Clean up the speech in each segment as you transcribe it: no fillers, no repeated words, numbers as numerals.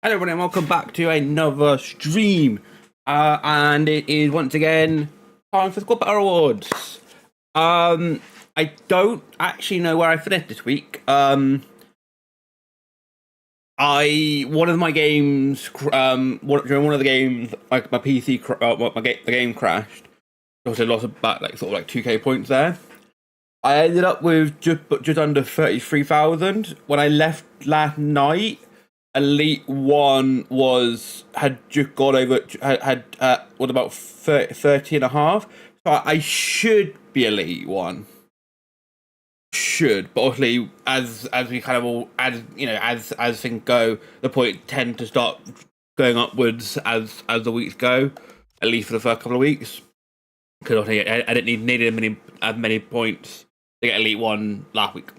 Hello everyone and welcome back to another stream. And it is once again time for the Squad Battle Awards. I don't actually know where I finished this week. One of my games during one of the games, like my PC the game crashed. Also lost about like 2k points there. I ended up with just under 33,000 when I left last night. Elite 1 had just got over what about 30 and a half. So I should be Elite 1. Should, but obviously as we kind of all as things go, the point tend to start going upwards as the weeks go, at least for the first couple of weeks. Because obviously I didn't need as many points to get Elite 1 last week.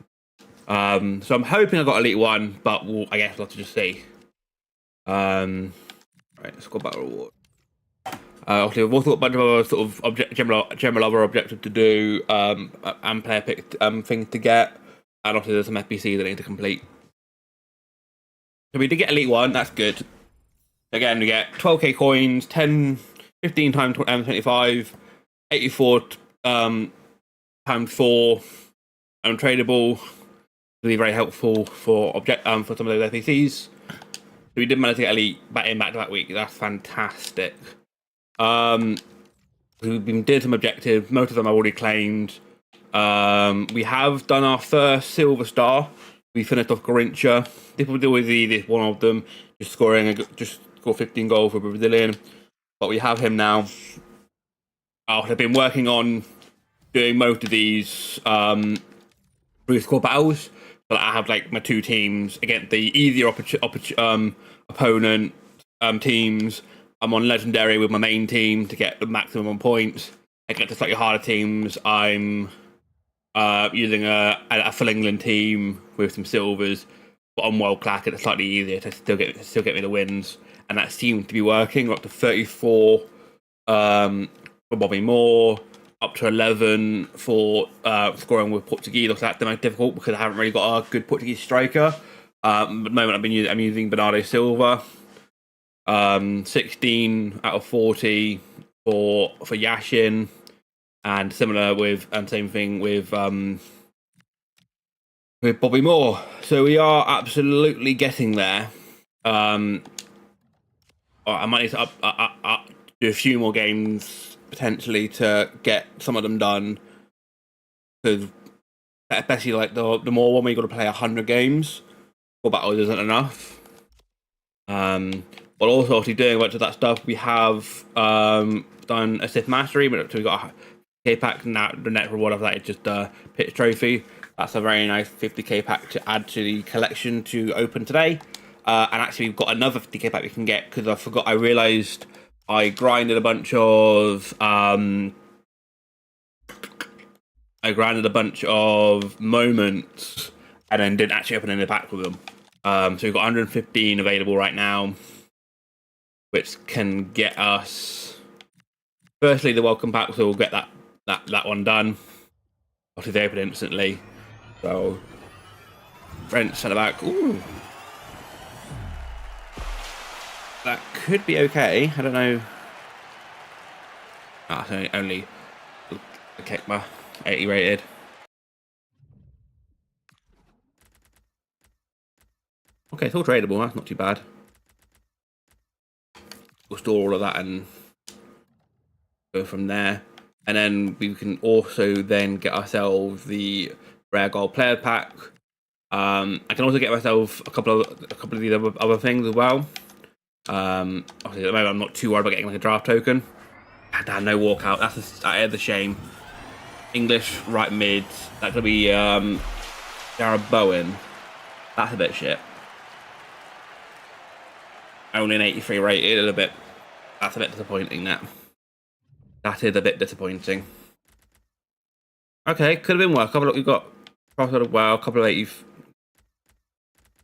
So I'm hoping I got Elite 1, but I guess we'll have to just see. Right, Squad Battle Award. Obviously, we've also got a bunch of other sort of general other objectives to do, and player pick things to get, and obviously there's some SBC'S that I need to complete. So we did get Elite 1, that's good. Again, we get 12k coins, 15 times 25, 84 times 4, untradable. Be very helpful for some of those SBC'S. So we did manage to get Elite back to that week. That's fantastic. We've been doing some objectives. Most of them I've already claimed. We have done our first Silver Star. We finished off Garincha. This was always the easiest one of them. Just score 15 goals for Brazilian. But we have him now. I've been working on doing most of these through squad battles. But I have like my two teams against the easier opponent teams. I'm on legendary with my main team to get the maximum on points. Against the slightly harder teams, I'm using a full England team with some silvers, but on world class it's slightly easier to still get me the wins, and that seems to be working. We're up to 34 for Bobby Moore. Up to 11 for scoring with Portuguese. Also, that's the most difficult because I haven't really got a good Portuguese striker. At the moment, I'm using Bernardo Silva. 16 out of 40 for Yashin, and similar same thing with Bobby Moore. So we are absolutely getting there. I might need to do a few more games potentially to get some of them done, because especially like the more one where you got to play 100 games, or battles isn't enough. But also obviously doing a bunch of that stuff, we have done a Sith Mastery, but we got a K pack. Now the net reward of that is just a pitch trophy. That's a very nice 50k pack to add to the collection to open today. And actually we've got another 50k pack we can get, because I realised I grinded a bunch of moments and then didn't actually open any pack with them. So we've got 115 available right now, which can get us firstly the welcome pack, so we'll get that one done. Obviously they open instantly. So Brent centre back. Ooh. That could be okay. I don't know. It's only my 80 rated. Okay, it's all tradable. That's not too bad. We'll store all of that and go from there. And then we can also then get ourselves the rare gold player pack. I can also get myself a couple of these other things as well. Obviously at the moment I'm not too worried about getting like a draft token. Damn, no walkout. That is a shame. English right mid. That could be Jared Bowen. That's a bit shit. Only an 83 rated. That's a bit disappointing. That is a bit disappointing. Okay, could have been worse. We've got a couple of 80.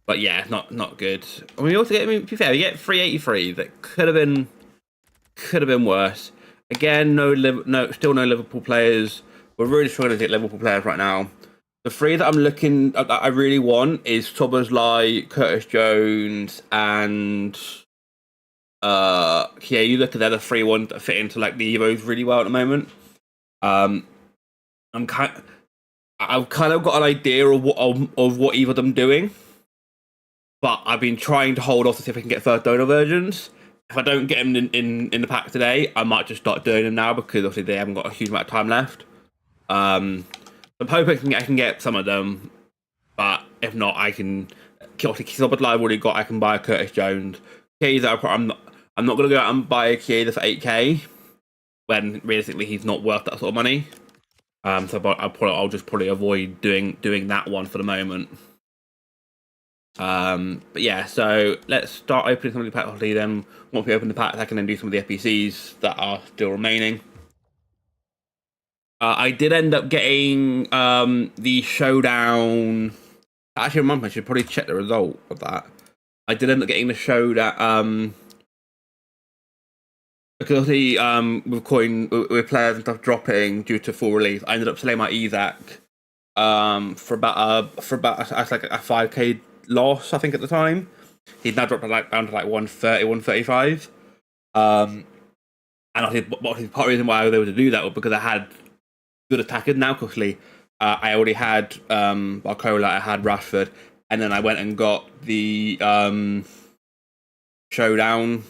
But yeah, not good. I mean, we also get, to be fair, we get 383. That could have been worse. Again, still no Liverpool players. We're really struggling to get Liverpool players right now. The three that I'm looking that I really want is Szoboszlai, Curtis Jones, and yeah, you look at the other three ones that fit into like the Evos really well at the moment. Um, I've kind of got an idea of what either of them doing, but I've been trying to hold off to see if I can get first donor versions. If I don't get them in the pack today, I might just start doing them now because obviously they haven't got a huge amount of time left. I'm hoping I can get some of them, but if not, I can. Obviously, I've already got. I can buy a Curtis Jones. Chiesa, I'm not going to go out and buy a Chiesa for 8k when realistically he's not worth that sort of money. So I'll just probably avoid doing that one for the moment. But yeah, so let's start opening some of the packs. Then once we open the packs, I can then do some of the SBC'S that are still remaining. I did end up getting the showdown. Actually, I should probably check the result of that. I did end up getting the showdown. Because the with players and stuff dropping due to full release, I ended up selling my Isaac for about like a 5k loss, I think, at the time. He's now dropped down to like 130, 135. And I think part of the reason why I was able to do that was because I had good attackers now. Quickly, I already had Barcola, I had Rashford, and then I went and got the showdown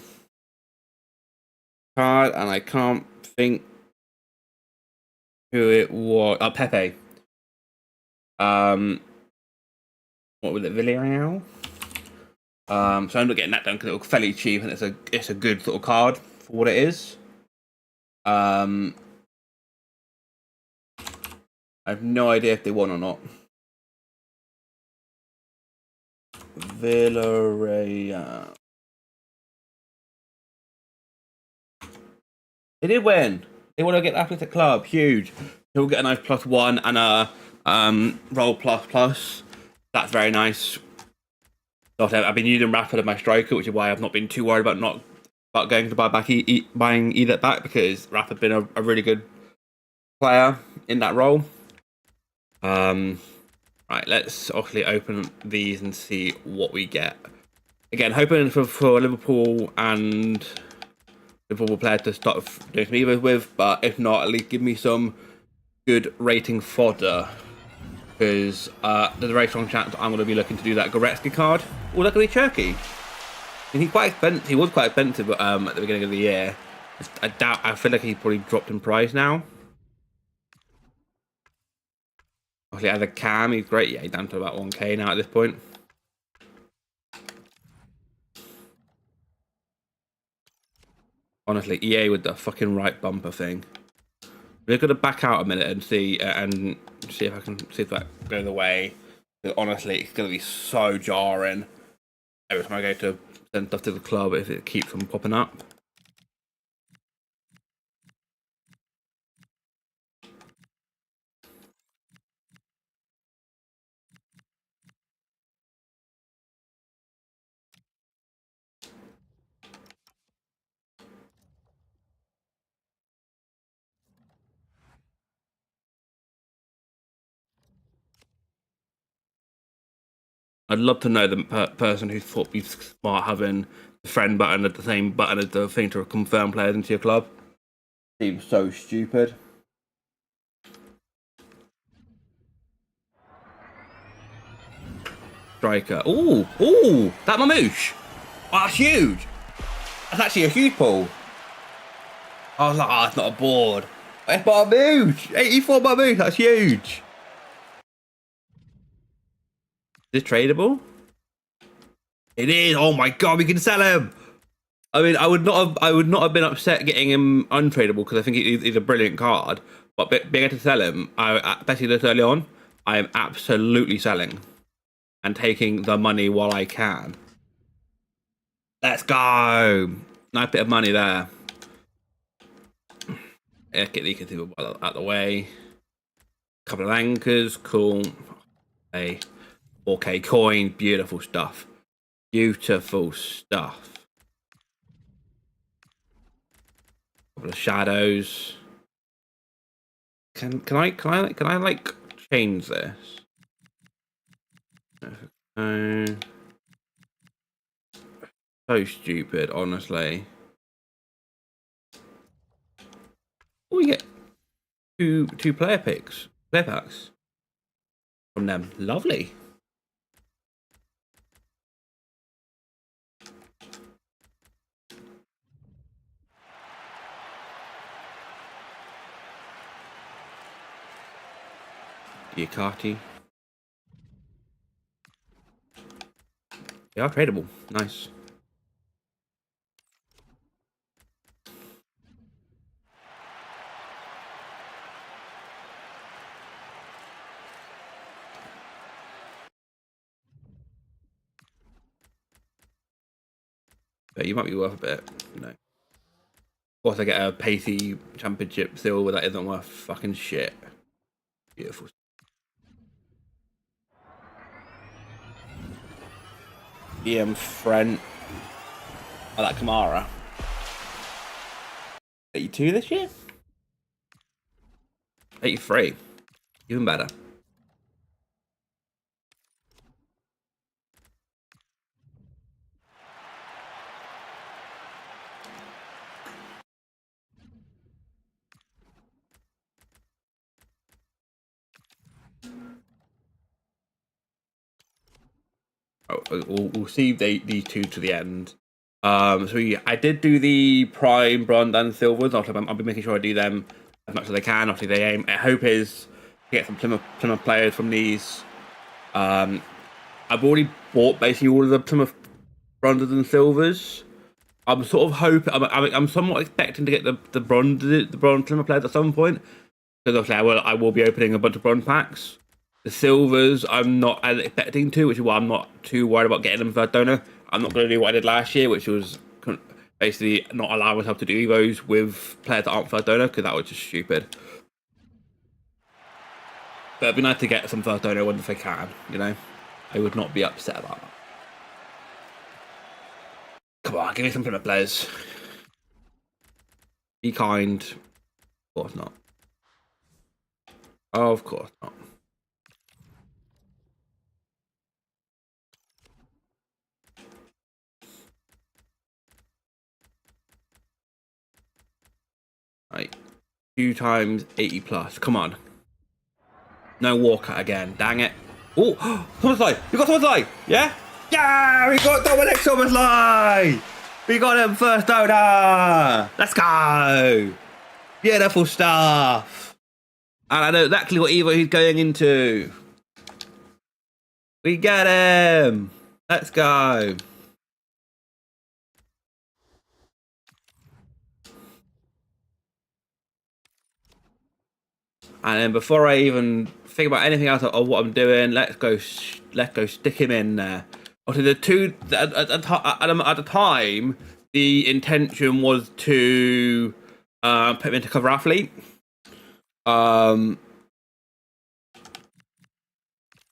card, and I can't think who it was. Pepe. What was it? Villarreal. So I ended up getting that done because it was fairly cheap, and it's a good sort of card for what it is. I have no idea if they won or not. Villarreal. They did win. They want to get Athletic Club. Huge. He'll get a nice +1 and a roll plus. That's very nice. I've been using Rashford as my striker, which is why I've not been too worried about going to buy back buying either back, because Rashford's been a really good player in that role. Right, let's obviously open these and see what we get. Again, hoping for Liverpool and Liverpool players to start doing some Evos with, but if not, at least give me some good rating fodder, because there's a very strong chance I'm going to be looking to do that Goretzka card. Oh, look at the Turkey. And he's quite expensive. He was quite expensive at the beginning of the year. I feel like he's probably dropped in price now. Obviously, as a cam, he's great. Yeah, he's down to about 1k now at this point. Honestly, EA with the fucking right bumper thing. We're gonna back out a minute and see if I can see if that goes away. Honestly, it's gonna be so jarring every time I go to send stuff to the club if it keeps on popping up. I'd love to know the person who thought be smart having the friend button at the same button as the thing to confirm players into your club. Seems so stupid. Striker. Ooh, that Mamouche. Oh, that's huge. That's actually a huge pull. I was like, oh, it's not a board. It's Mamouche. 84 Mamouche. That's huge. Is it tradable? It is. Oh my god, we can sell him. I mean, I would not have been upset getting him untradeable because I think he's a brilliant card. But being able to sell him, especially this early on, I am absolutely selling and taking the money while I can. Let's go. Nice bit of money there. Yeah, get the conceivable out of the way. Couple of anchors, cool. A 4k coin, beautiful stuff. Beautiful stuff. Couple of shadows. Can I like change this? So stupid, honestly. Oh, we get two player packs from them. Lovely. Diakati. They are tradable. Nice. But you might be worth a bit. No. Of course, I get a pacey championship silver that isn't worth fucking shit. Beautiful. Friend. I like Kamara. 82 this year? 83. Even better. Oh, we'll see these two to the end. So yeah, I did do the prime, bronze, and silvers. I'll be making sure I do them as much as I can. Obviously, they aim. I hope is to get some Plymouth players from these. I've already bought basically all of the Plymouth bronzes and silvers. I'm sort of hoping. I'm somewhat expecting to get the bronze Plymouth players at some point, because obviously I will be opening a bunch of bronze packs. The silvers, I'm not as expecting to, which is why I'm not too worried about getting them first donor. I'm not going to do what I did last year, which was basically not allow myself to do Evos with players that aren't first donor, because that was just stupid. But it'd be nice to get some first donor ones if I can, you know? I would not be upset about that. Come on, give me some Plymouth players. Be kind. Of course not. Oh, of course not. Right. 2 times 80 plus. Come on. No Walker again. Dang it. Oh, Thomas. You got Thomas. Yeah? Yeah, we got Dominic Thomas. We got him first donor. Let's go. Beautiful stuff. And I know exactly what Evo he's going into. We get him. Let's go. And then before I even think about anything else of what I'm doing, let's go stick him in there. Obviously, the two at the time, the intention was to put him into cover athlete. Because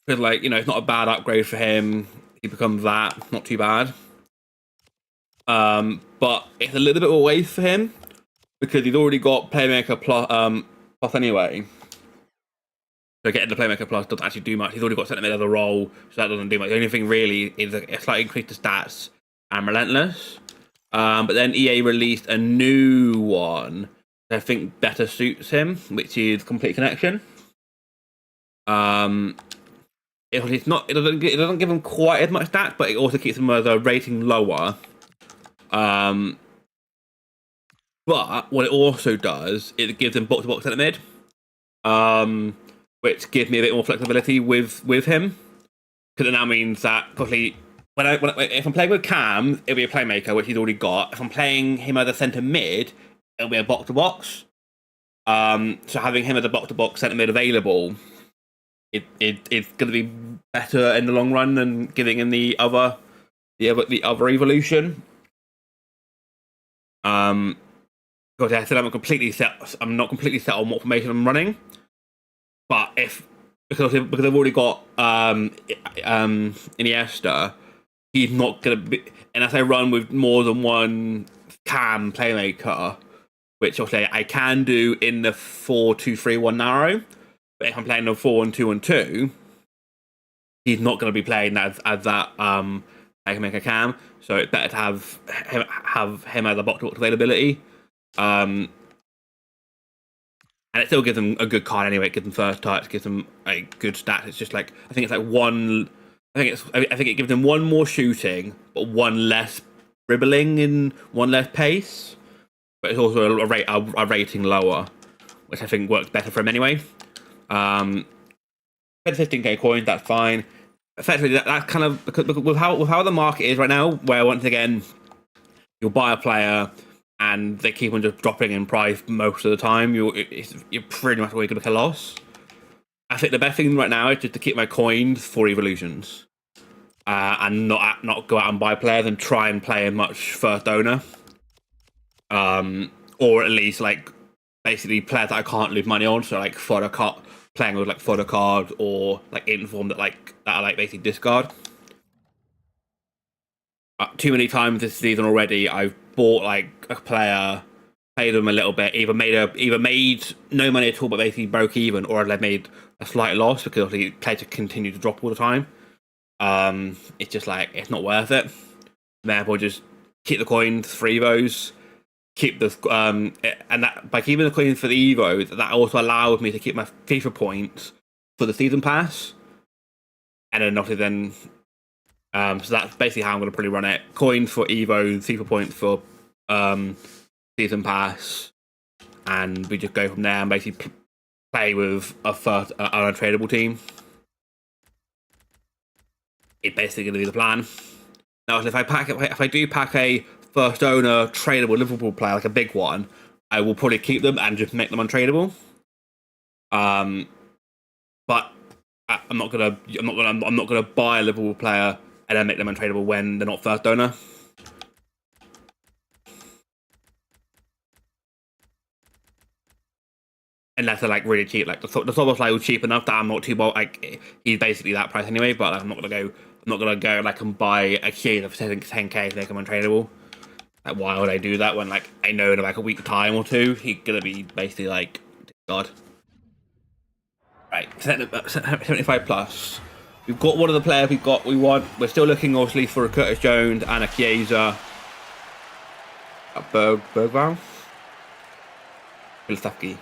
like, you know, it's not a bad upgrade for him. He becomes that, not too bad. But it's a little bit of a waste for him because he's already got playmaker plus anyway. So getting the playmaker plus doesn't actually do much. He's already got centre mid as a role, so that doesn't do much. The only thing really is a slight increase to stats and relentless. But then EA released a new one that I think better suits him, which is complete connection. It doesn't give him quite as much stats, but it also keeps him as a rating lower. But what it also does, it gives him box to box centre mid. Which gives me a bit more flexibility with him, because it now means that probably if I'm playing with Cam, it'll be a playmaker, which he's already got. If I'm playing him as a centre mid, it'll be a box to box. So having him as a box to box centre mid available, it's going to be better in the long run than giving him the other evolution. Because I said I'm not completely set on what formation I'm running. But because I've already got Iniesta, he's not gonna be. Unless I run with more than one Cam playmaker, which obviously I can do in the 4-2-3-1 narrow. But if I'm playing the 4-1-2-1-2, he's not going to be playing as that maker cam. So it's better to have him as a box-to-box availability. And it still gives them a good card anyway. It gives them first touch, gives them a good stat. It's just like I think it's like one. I think it gives them one more shooting, but one less dribbling and one less pace. But it's also a rating lower, which I think works better for him anyway. 15k coins, that's fine. Effectively, that's kind of because with how the market is right now, where once again you'll buy a player and they keep on just dropping in price most of the time, you're pretty much always going to make a loss. I think the best thing right now is just to keep my coins for evolutions, and not go out and buy players and try and play a much first owner, or at least like basically players that I can't lose money on. So like fodder card, playing with like fodder cards or like inform that are like basically discard. Too many times this season already, I've bought like a player, played them a little bit, either made no money at all, but basically broke even, or I've made a slight loss because obviously players continue to drop all the time. It's just like it's not worth it. Therefore, just keep the coins for Evos, keep the and that by keeping the coins for the Evos, that also allows me to keep my FIFA points for the season pass, and then obviously then. So that's basically how I'm going to probably run it. Coins for Evo, FIFA points for season pass, and we just go from there and basically play with a first untradeable team. It's basically going to be the plan. Now, if I do pack a first owner tradable Liverpool player, like a big one, I will probably keep them and just make them untradeable. But I'm not gonna buy a Liverpool player and then make them untradeable when they're not first owner. Unless they're like really cheap, like the Soboslai like was cheap enough that I'm not too bold. Like he's basically that price anyway. But like, I'm not gonna go like and buy a key for 10k to make him untradeable. Like why would I do that when like I know in like a week's time or two he's gonna be basically like God. Right, 75 plus. We've got one of the players we want. We're still looking, obviously, for a Curtis Jones and a Chiesa. Bergvall? Filsafki.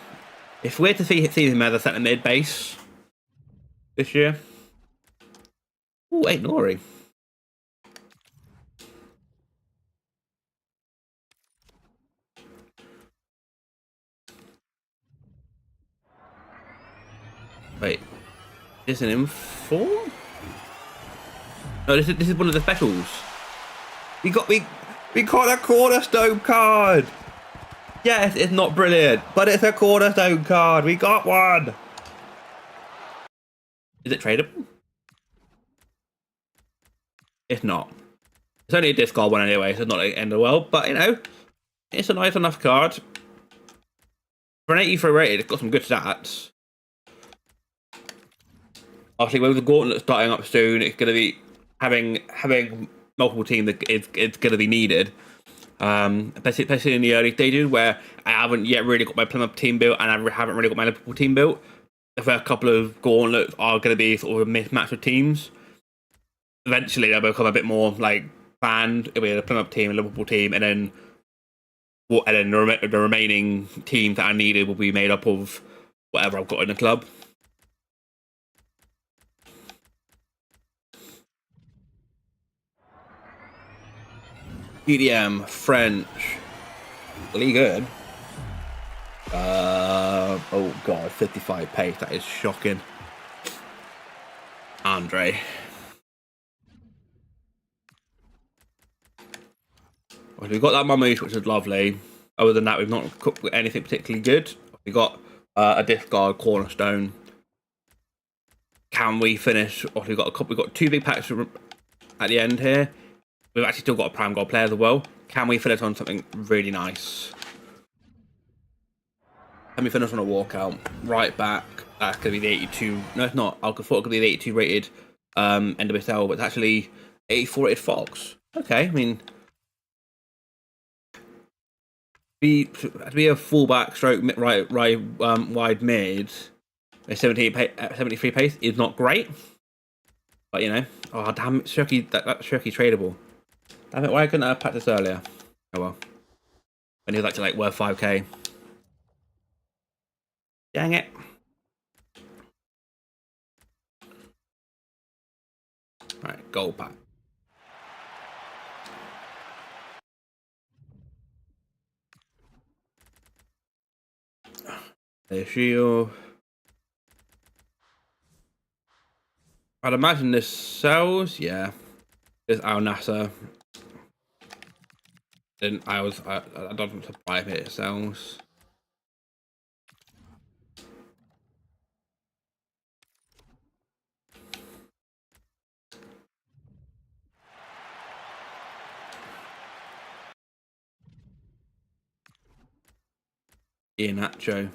It's weird to see him as a centre mid base this year. Oh, wait, Nori. Wait. Is this an inform? No, this is one of the specials. We got a cornerstone card. Yes, it's not brilliant, but it's a cornerstone card. We got one. Is it tradable? It's not. It's only a discard one anyway, so it's not the end of the world. But you know, it's a nice enough card. For an 83 rated, it's got some good stats. Obviously, with the gauntlet starting up soon, it's going to be having multiple teams that it's going to be needed. Especially in the early stages where I haven't yet really got my Plymouth team built and I haven't really got my Liverpool team built. The first couple of gauntlets are going to be sort of a mismatch of teams. Eventually, they'll become a bit more like banned. It'll be a Plymouth team, a Liverpool team, and then the remaining teams that are needed will be made up of whatever I've got in the club. EDM, French, really good. Oh god, 55 pace, that is shocking. Andre. Well, we've got that Mammoth, which is lovely. Other than that, we've not cooked with anything particularly good. We got a discard cornerstone. Can we finish? Oh, we've got two big packs at the end here. We've actually still got a prime gold player as well. Can we finish on something really nice? Can we finish on a walkout? Right back. That's going to be the 82. No, it's not. I thought it could be the 82 rated NWSL, but it's actually 84 rated Fox. Okay, I mean, to be a fullback stroke wide mid, a 73 pace is not great. But you know, oh damn it, Shirky, that's Shirky tradable. Damn it, why couldn't I have packed this earlier? Oh well. When he was actually like worth 5k. Dang it. Alright, gold pack. There's shield. I'd imagine this sells, yeah. This Al Nasser. Then I don't supply if it sells. Ian Nacho.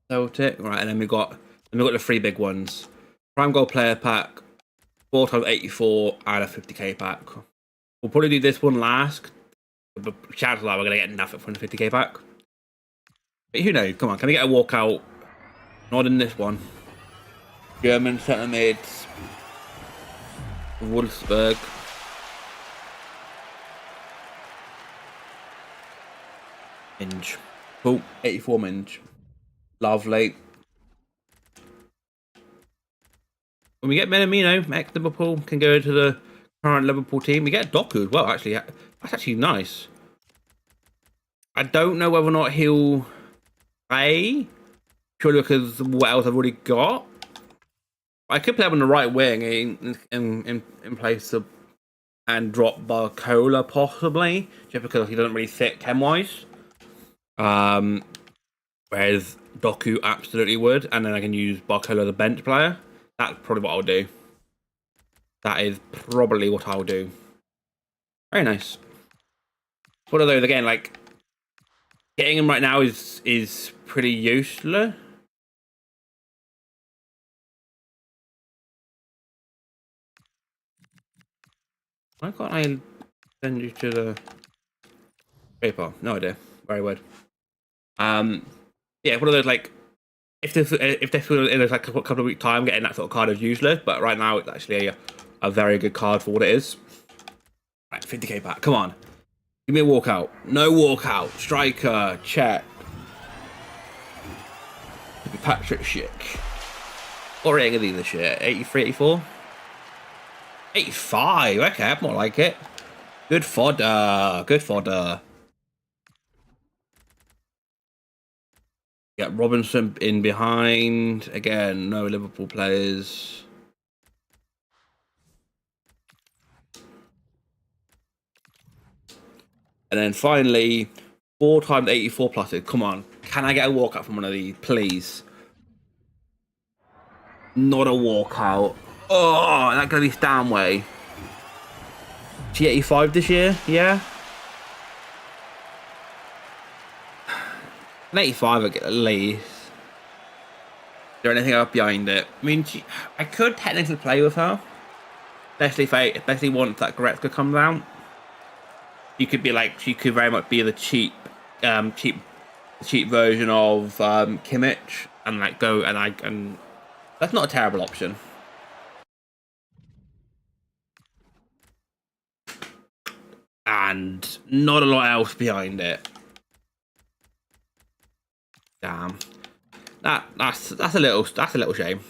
Celtic, right, and then we got the three big ones. Prime Gold Player Pack, 4x84, and a 50k pack. We'll probably do this one last, but chances are we're gonna get nothing from the 50k pack. But who knows? Come on, can we get a walkout? Not in this one. German centre mids. Wolfsburg. Minge. Cool. 84 Minge. Lovely. When we get Minamino, ex-Liverpool can go to the current Liverpool team. We get Doku as well, actually. That's actually nice. I don't know whether or not he'll play. Purely because what else I've already got. I could play him on the right wing in place of and drop Barcola possibly, just because he doesn't really fit chem-wise. Whereas Doku absolutely would, and then I can use Barcola as a bench player. That's probably what I'll do. That is probably what I'll do. Very nice. What are those again? Like getting him right now is pretty useless. Why can't I send you to the paper? No idea. Very weird. Yeah, one of those like if they feel in like a couple of weeks time, getting that sort of card is useless. But right now, it's actually a very good card for what it is. Right, 50k back. Come on, give me a walkout. No walkout. Striker check. Patrick Schick. What rating are these this year? 83, 84? 85. Okay, I'm more like it. Good fodder. Good fodder. Yeah, Robinson in behind. Again, no Liverpool players. And then finally, 4x84 pluses. Come on. Can I get a walkout from one of these, please? Not a walkout. Oh, that's going to be Stanway. G85 this year? Yeah. An 85 at least. Is there anything else behind it? I mean, I could technically play with her. Especially once that Goretzka comes out. You could be like, she could very much be the cheap version of Kimmich, and like go and that's not a terrible option. And not a lot else behind it. Damn, that's a little shame.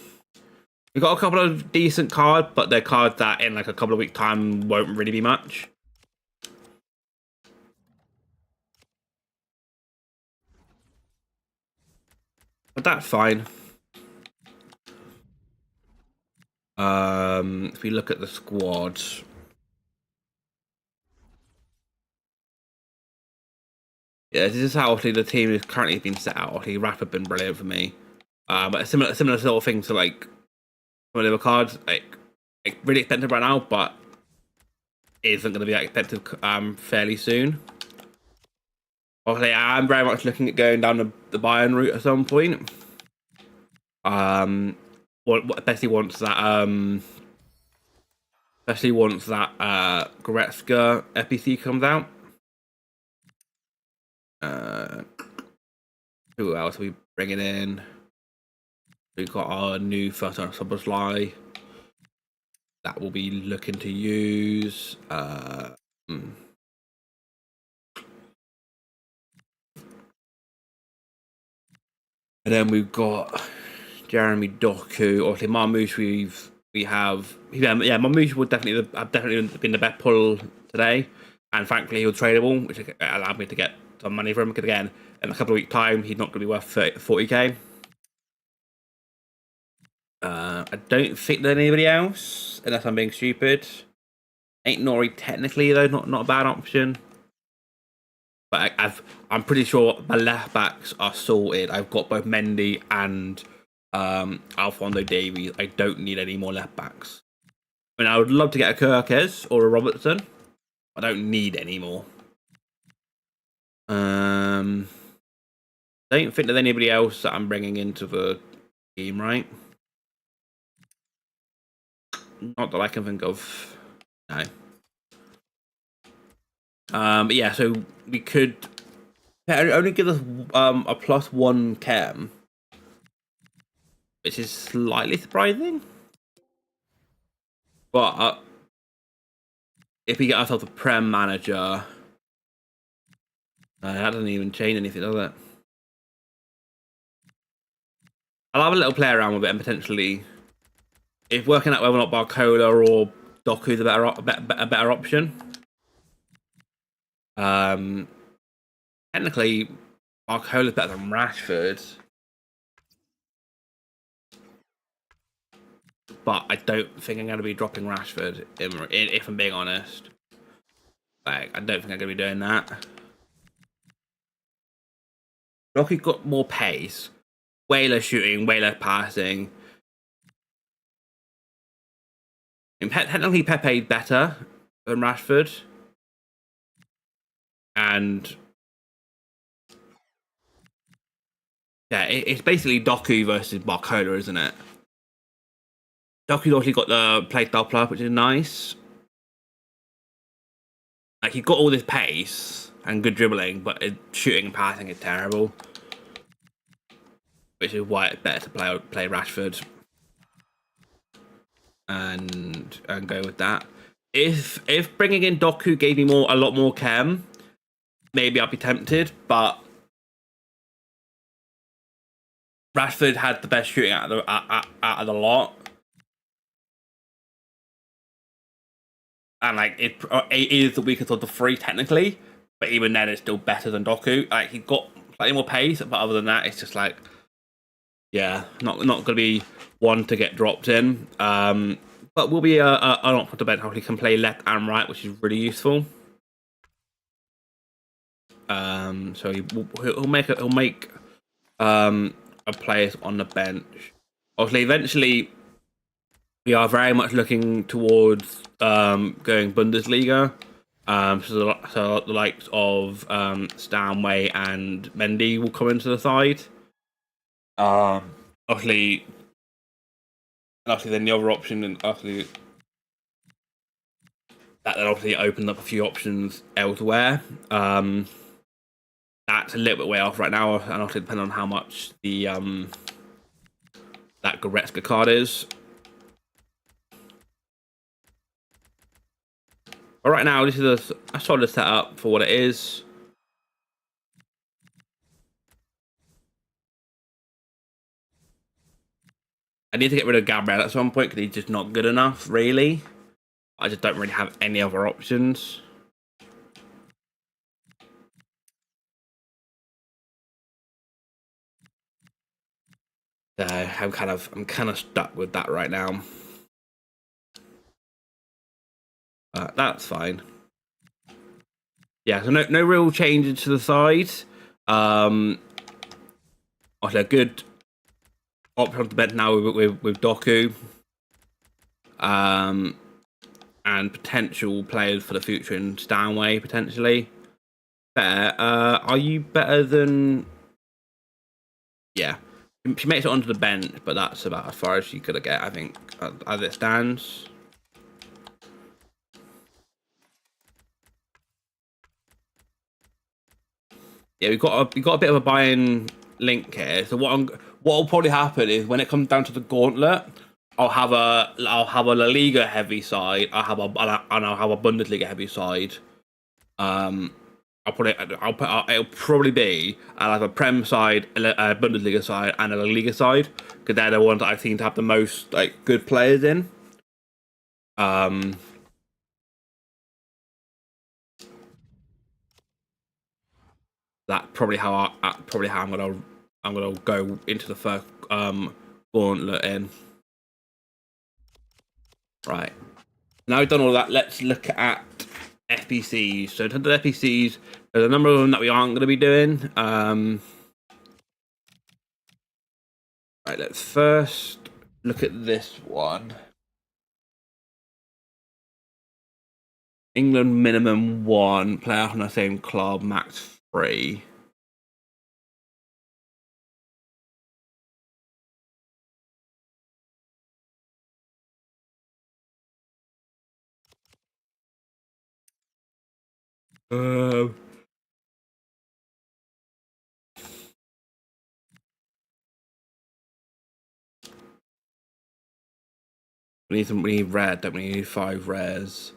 We got a couple of decent cards, but they're cards that in like a couple of weeks' time won't really be much. But that's fine. If we look at the squad, yeah, this is how obviously the team is currently being set out. Obviously, Rapid been brilliant for me. But a similar sort of thing to like some of the other cards, like really expensive right now, but isn't going to be that expensive fairly soon. Obviously, I'm very much looking at going down the Bayern route at some point. Especially once that Goretzka SBC comes out. Who else are we bringing in? We've got our new first on Subway that we'll be looking to use. And then we've got Jeremy Doku. Obviously, Marmouche. We have Marmouche would definitely have been the best pull today, and thankfully he was tradable, which allowed me to get some money from him. Because again, in a couple of weeks' time, he's not going to be worth 40k. I don't think there's anybody else, unless I'm being stupid. Ain't Nori technically though, not a bad option. But I'm pretty sure my left backs are sorted. I've got both Mendy and Alphonso Davies. I don't need any more left backs. I mean, I would love to get a Kirkes or a Robertson. I don't need any more. Don't think there's anybody else that I'm bringing into the team, right? Not that I can think of. No. But yeah, so we could only give us a +1 chem, which is slightly surprising. But if we get ourselves a Prem manager, that doesn't even change anything, does it? I'll have a little play around with it and potentially, if working out whether or not Barcola or Doku is a better option. Technically, Barcola is better than Rashford, but I don't think I'm going to be dropping Rashford. If I'm being honest, like I don't think I'm going to be doing that. Doku's got more pace, way less shooting, way less passing. And technically, Pepe's better than Rashford. And yeah, it's basically Doku versus Barcola, isn't it? Doku's obviously got the playstyle plus, which is nice. Like, he's got all this pace and good dribbling, but shooting and passing is terrible. Which is why it's better to play Rashford. And go with that. If bringing in Doku gave me a lot more chem, maybe I'd be tempted, but Rashford had the best shooting out of the lot. And like it is the weakest of the three technically, but even then it's still better than Doku. Like, he's got slightly more pace, but other than that, it's just like, yeah, not gonna be one to get dropped in. But will be an option to bench. He can play left and right, which is really useful. So he'll make a place on the bench. Obviously, eventually, we are very much looking towards going Bundesliga. So the likes of Stanway and Mendy will come into the side. Obviously, then the other option, and obviously that then obviously opened up a few options elsewhere. That's a little bit way off right now, and also depending on how much the that Goretzka card is. But right now, this is a solid setup for what it is. I need to get rid of Gabriel at some point because he's just not good enough, really. I just don't really have any other options. So I'm kind of stuck with that right now. That's fine. Yeah, so no real changes to the side. Also, a good option to bet now with Doku. And potential players for the future in Stanway, potentially. Fair. Are you better than... Yeah. She makes it onto the bench, but that's about as far as she could get, I think, as it stands. Yeah, we've got a bit of a buy-in link here. So what what will probably happen is when it comes down to the gauntlet, I'll have a La Liga heavy side. I'll have a Bundesliga heavy side. It'll probably be I'll have a Prem side, a Bundesliga side, and a La Liga side because they're the ones that I seem to have the most like good players in. That's probably how I'm gonna go into the first gauntlet in. Right. Now we've done all that, let's look at SBCs. So in terms of SBCs, there's a number of them that we aren't going to be doing. Right, let's first look at this one. England minimum 1, player on the same club, max 3. We need rare, don't we? Need 5 rares.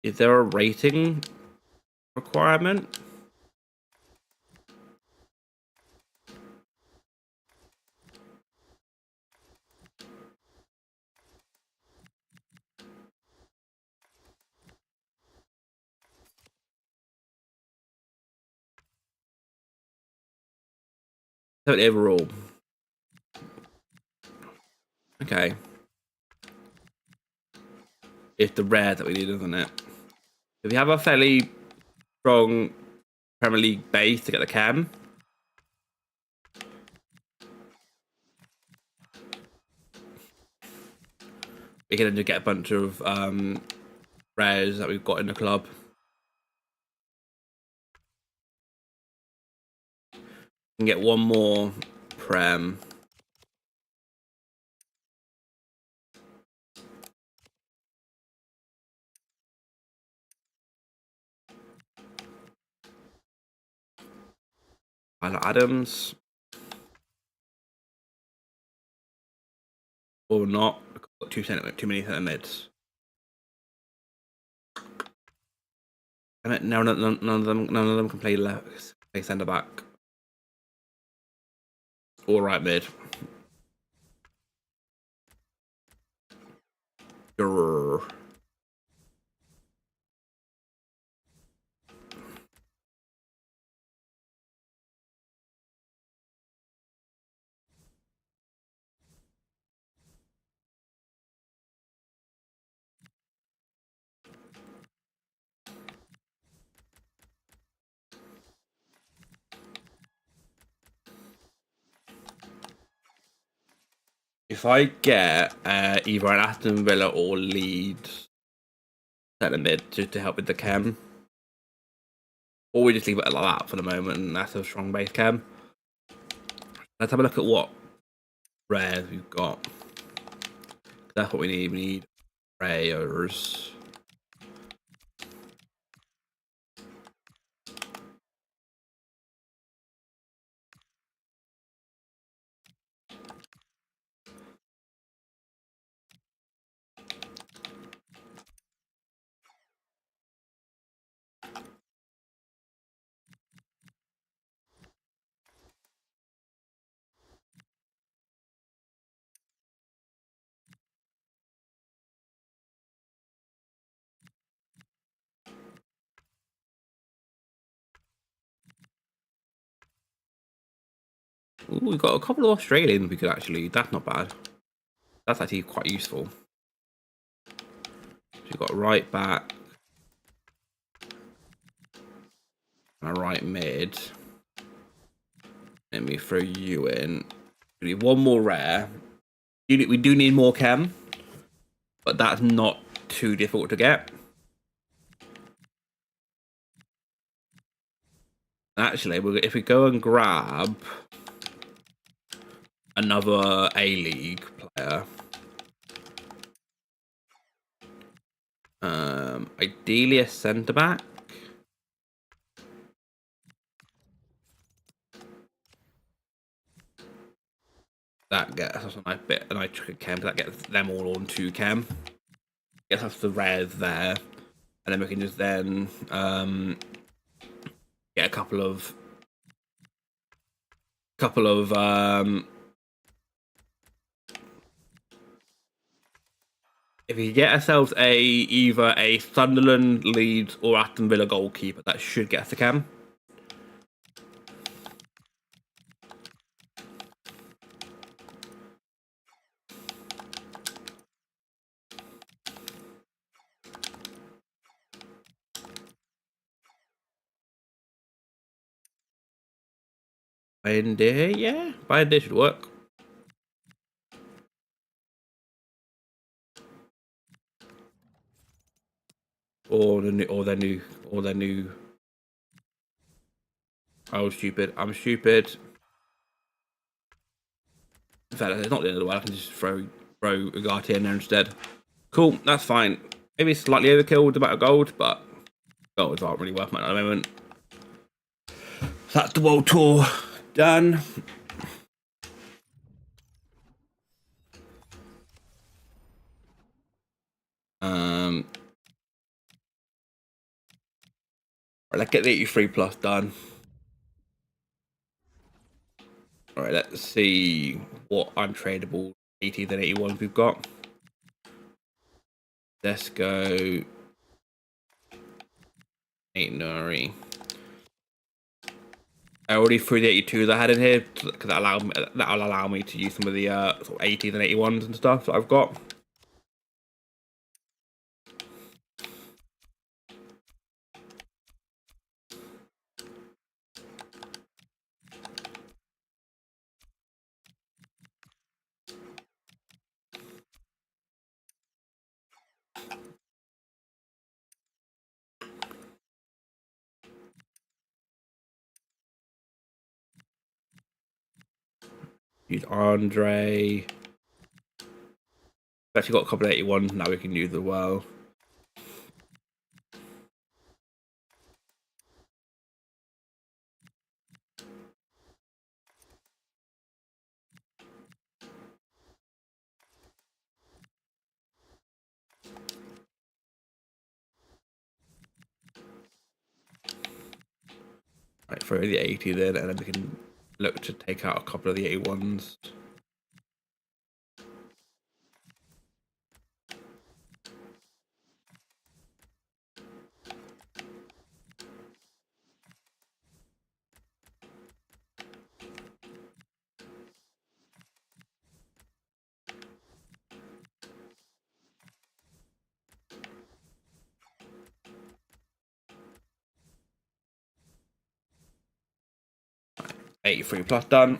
Is there a rating requirement? Overall. Okay. It's the rare that we need, isn't it? If you have a fairly strong Premier League base to get the cam, we can just get a bunch of rares that we've got in the club. We can get one more Prem. Adams. Or not. I've got too many center mids. None of them can play left, play centre back. Or right mid. Grrr. If I get either an Aston Villa or Leeds centre mid to help with the chem, or we just leave it like that for the moment, and that's a strong base chem. Let's have a look at what rares we've got. That's what we need. We need rares. Ooh, we've got a couple of Australians we could actually. That's not bad. That's actually quite useful. So we've got right back and a right mid. Let me throw you in. We need one more rare. We do need more chem, but that's not too difficult to get. Actually, if we go and grab another A-League player, ideally a centre back. That gets us a nice bit, a nice chem. That gets them all on 2 chem. Gets us the rares there, and then we can just then get a couple of if we get ourselves either a Sunderland, Leeds, or Aston Villa goalkeeper, that should get us a cam. Bayern, yeah, Bayern should work. Or their new. I was stupid. I'm stupid. In fact, it's not the end of the world. I can just throw Ugarte in there instead. Cool, that's fine. Maybe slightly overkill with the amount of gold, but gold aren't really worth much at the moment. So that's the world tour done. Right, let's get the 83 plus done. All right, let's see what untradeable 80s and 81s we've got. Let's go 8 I already threw the 82s I had in here because that'll allow me to use some of the sort of 80s and 81s and stuff that I've got. Use Andre. We've actually got a couple of 81s now we can use as well. Right, throw the 80 then, and then we can look to take out a couple of the 81s. Right, 83 plus done.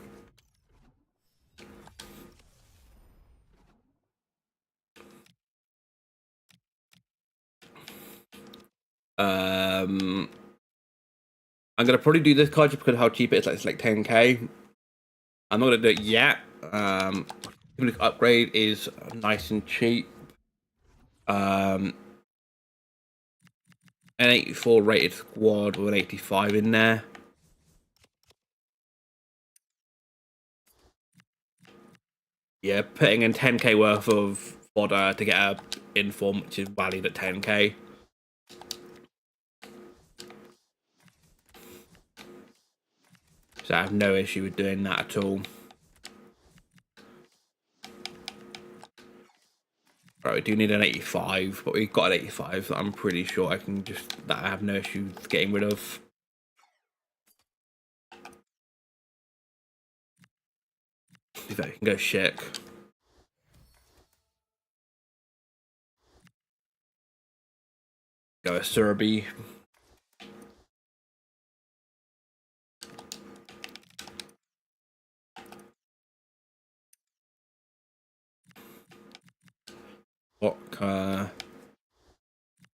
I'm gonna probably do this card just because of how cheap it is. Like, it's like 10k. I'm not gonna do it yet. Upgrade is nice and cheap. An 84 rated squad with an 85 in there. Yeah, putting in 10k worth of fodder to get a inform, which is valued at 10k. So I have no issue with doing that at all. Right, we do need an 85, but we've got an 85 that I'm pretty sure I can that I have no issue getting rid of. If I can go Schick. Go a Surby. Vodka.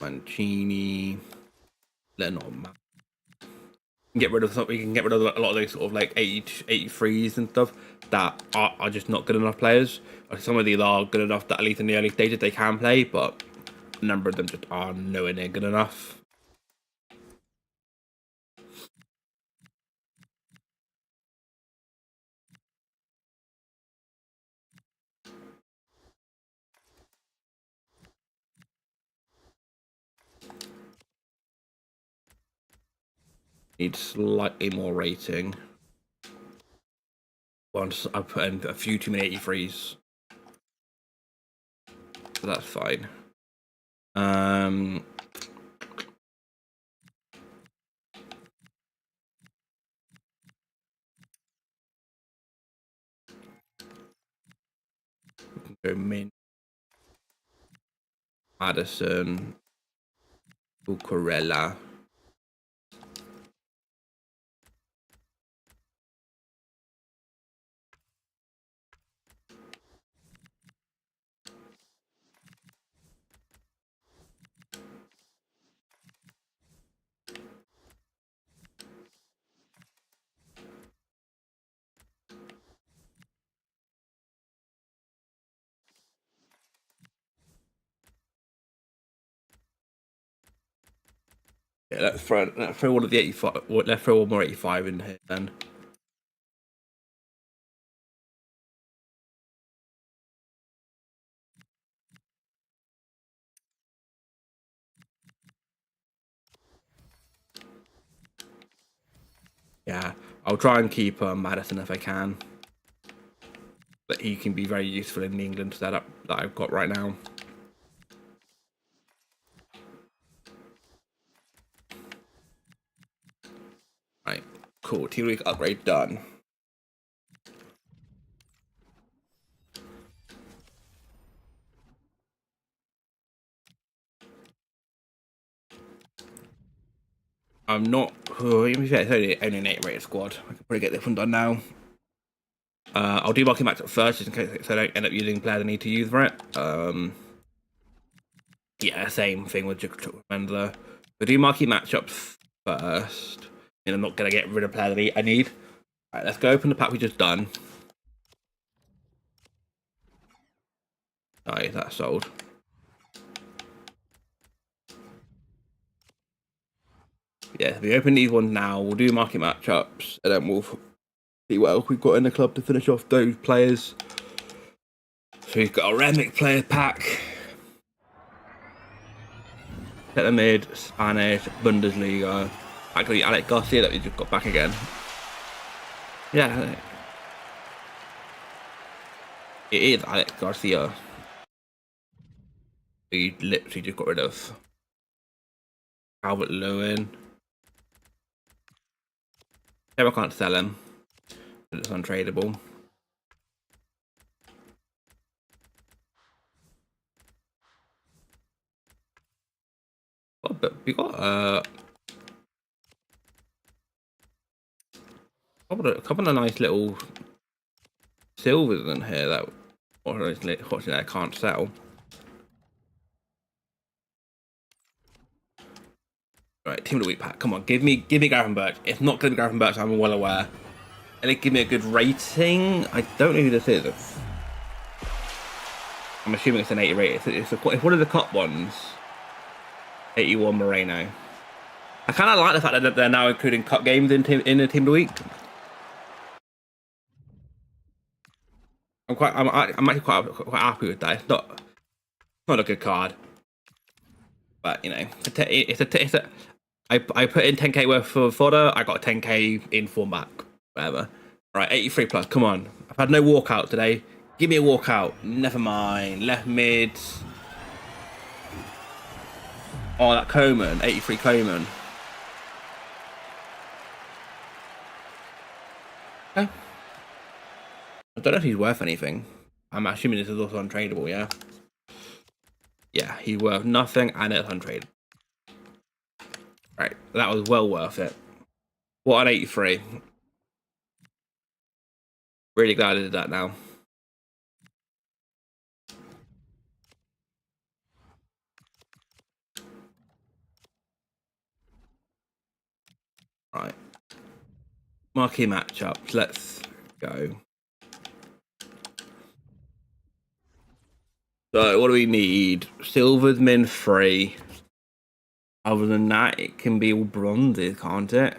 Mancini. Leonard. get rid of something. You can get rid of a lot of those sort of like 83s and stuff that are just not good enough players. Like some of these are good enough that at least in the early stages they can play, but a number of them just are nowhere near good enough. Need slightly more rating. Once I put in a few too many 83s. So that's fine. We can go Min, Madison, Bucarella. Yeah, let's throw all of the 85. Let's throw one more 85 in here then. Yeah, I'll try and keep Madison if I can. But he can be very useful in the England setup that I've got right now. Right, cool. Team League upgrade done. I'm not. Oh, it's only an 8 rated squad. I can probably get this one done now. I'll do market matchup first, just in case I don't end up using players I need to use for it. Yeah, same thing with Mendler. We'll do market matchups first. And I'm not gonna get rid of players I need. Alright, let's go open the pack we just done. Alright, that's sold. Yeah, we open these ones now. We'll do market matchups, and then we'll see what else we've got in the club to finish off those players. So we've got a Remick player pack. Centre mid, Spanish, Bundesliga. Actually, Alex Garcia that we just got back again. Yeah. It is Alex Garcia. We literally just got rid of Albert Lewin. I can't sell him. It's untradeable. Oh, but we got a couple of nice little silvers in here that unfortunately I can't sell. Right, team of the week pack. Come on, give me Gravenberch. It's not going to be Gravenberch, I'm well aware. And it give me a good rating. I don't know who this is. I'm assuming it's an 80 rate. It's one of the cup ones. 81 Moreno. I kind of like the fact that they're now including cup games in the team of the week. I'm actually quite happy with that. It's not a good card, but you know, I put in 10k worth for fodder. I got 10k in form back. Whatever. Right, 83 plus. Come on. I've had no walkout today. Give me a walkout. Never mind. Left mid. Oh, that Coman. 83 Coman. Okay. I don't know if he's worth anything. I'm assuming this is also untradeable, yeah? Yeah, he's worth nothing and it's untradeable. Right, that was well worth it. What an 83. Really glad I did that now. Right. Marquee matchups. Let's go. So, what do we need? Silver's min 3. Other than that, it can be all bronzes, can't it?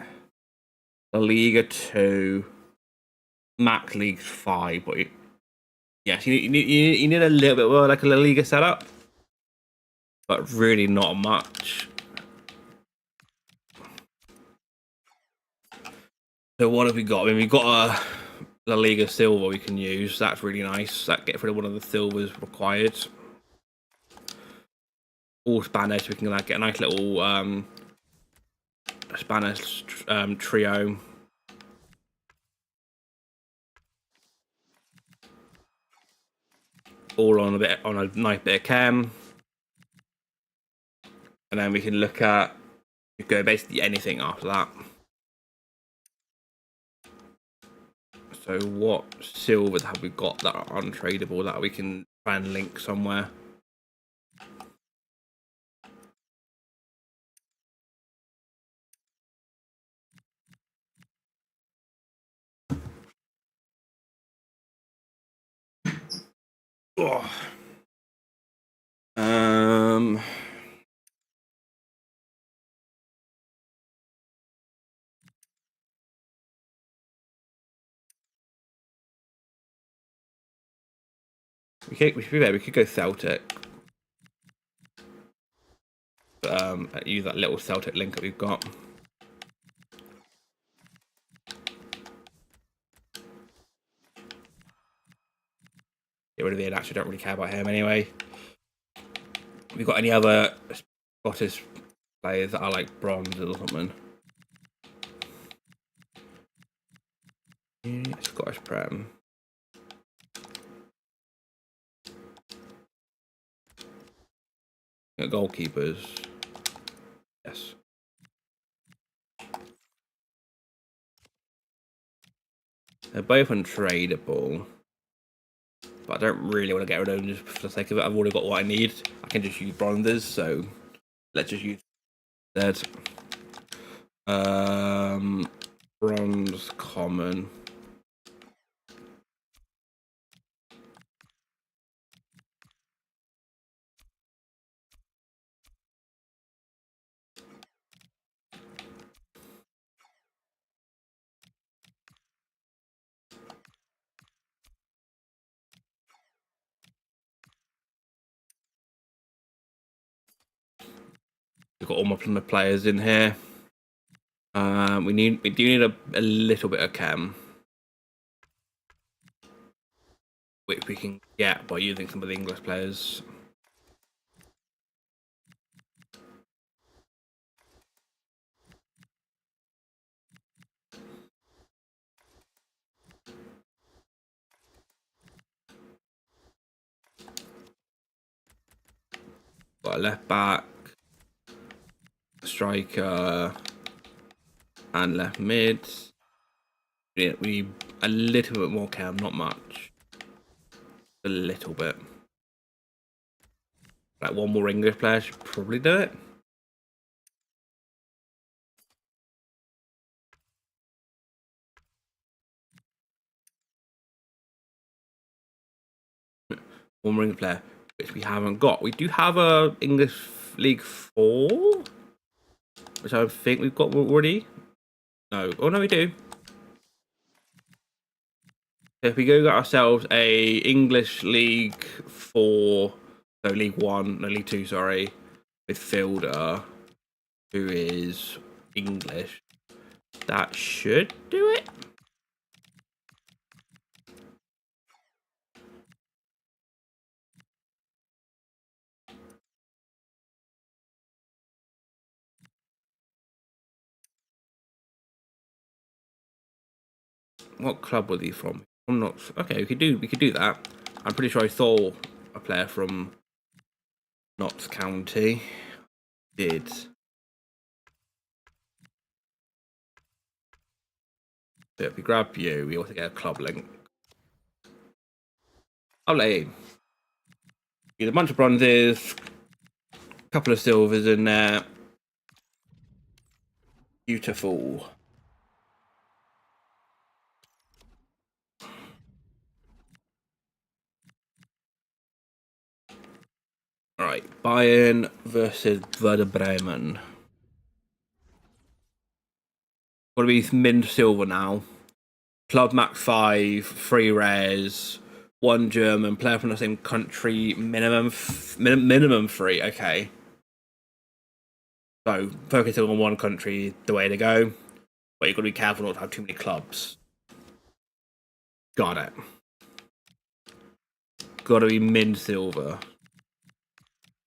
La Liga 2. Max League 5. But yes, you need a little bit more like a La Liga setup. But really not much. So what have we got? I mean, we've got a La Liga Silver we can use. That's really nice. That gets rid of one of the silvers required. All Spanish. We can like get a nice little Spanish trio. All on a nice bit of chem. And then we can look at go basically anything after that. So what silvers have we got that are untradeable that we can try and link somewhere? Oh. We should be there. We could go Celtic. Use that little Celtic link that we've got. Get rid of the actually don't really care about him anyway. Have we got any other Scottish players that are like bronze or something? Yeah, Scottish Prem. Goalkeepers. Yes. They're both untradeable. But I don't really want to get rid of them just for the sake of it. I've already got what I need. I can just use bronzes, so let's just use that. Bronze common. We've got all my players in here. We do need a little bit of chem, which we can get by using some of the English players. Got a left back, striker, and left mid. Yeah, we need a little bit more chem, not much. A little bit. Like one more English player should probably do it. One more English player, which we haven't got. We do have a English League 4, which I think we've got already. No, oh no, we do. If we go get ourselves a English League 4, no League 1, no League 2, sorry, with Fielder, who is English, that should do it. What club was he from? I'm not okay. We could do that. I'm pretty sure I saw a player from Notts County. Did. So if we grab you, we also get a club link. Lovely. Get a bunch of bronzes, a couple of silvers in there. Beautiful. Right, Bayern versus Werder Bremen. Got to be mint silver now. Club max 5, 3 rares, 1 German, player from the same country, minimum 3. Okay. So focusing on one country, the way to go. But you've got to be careful not to have too many clubs. Got it. Got to be mint silver.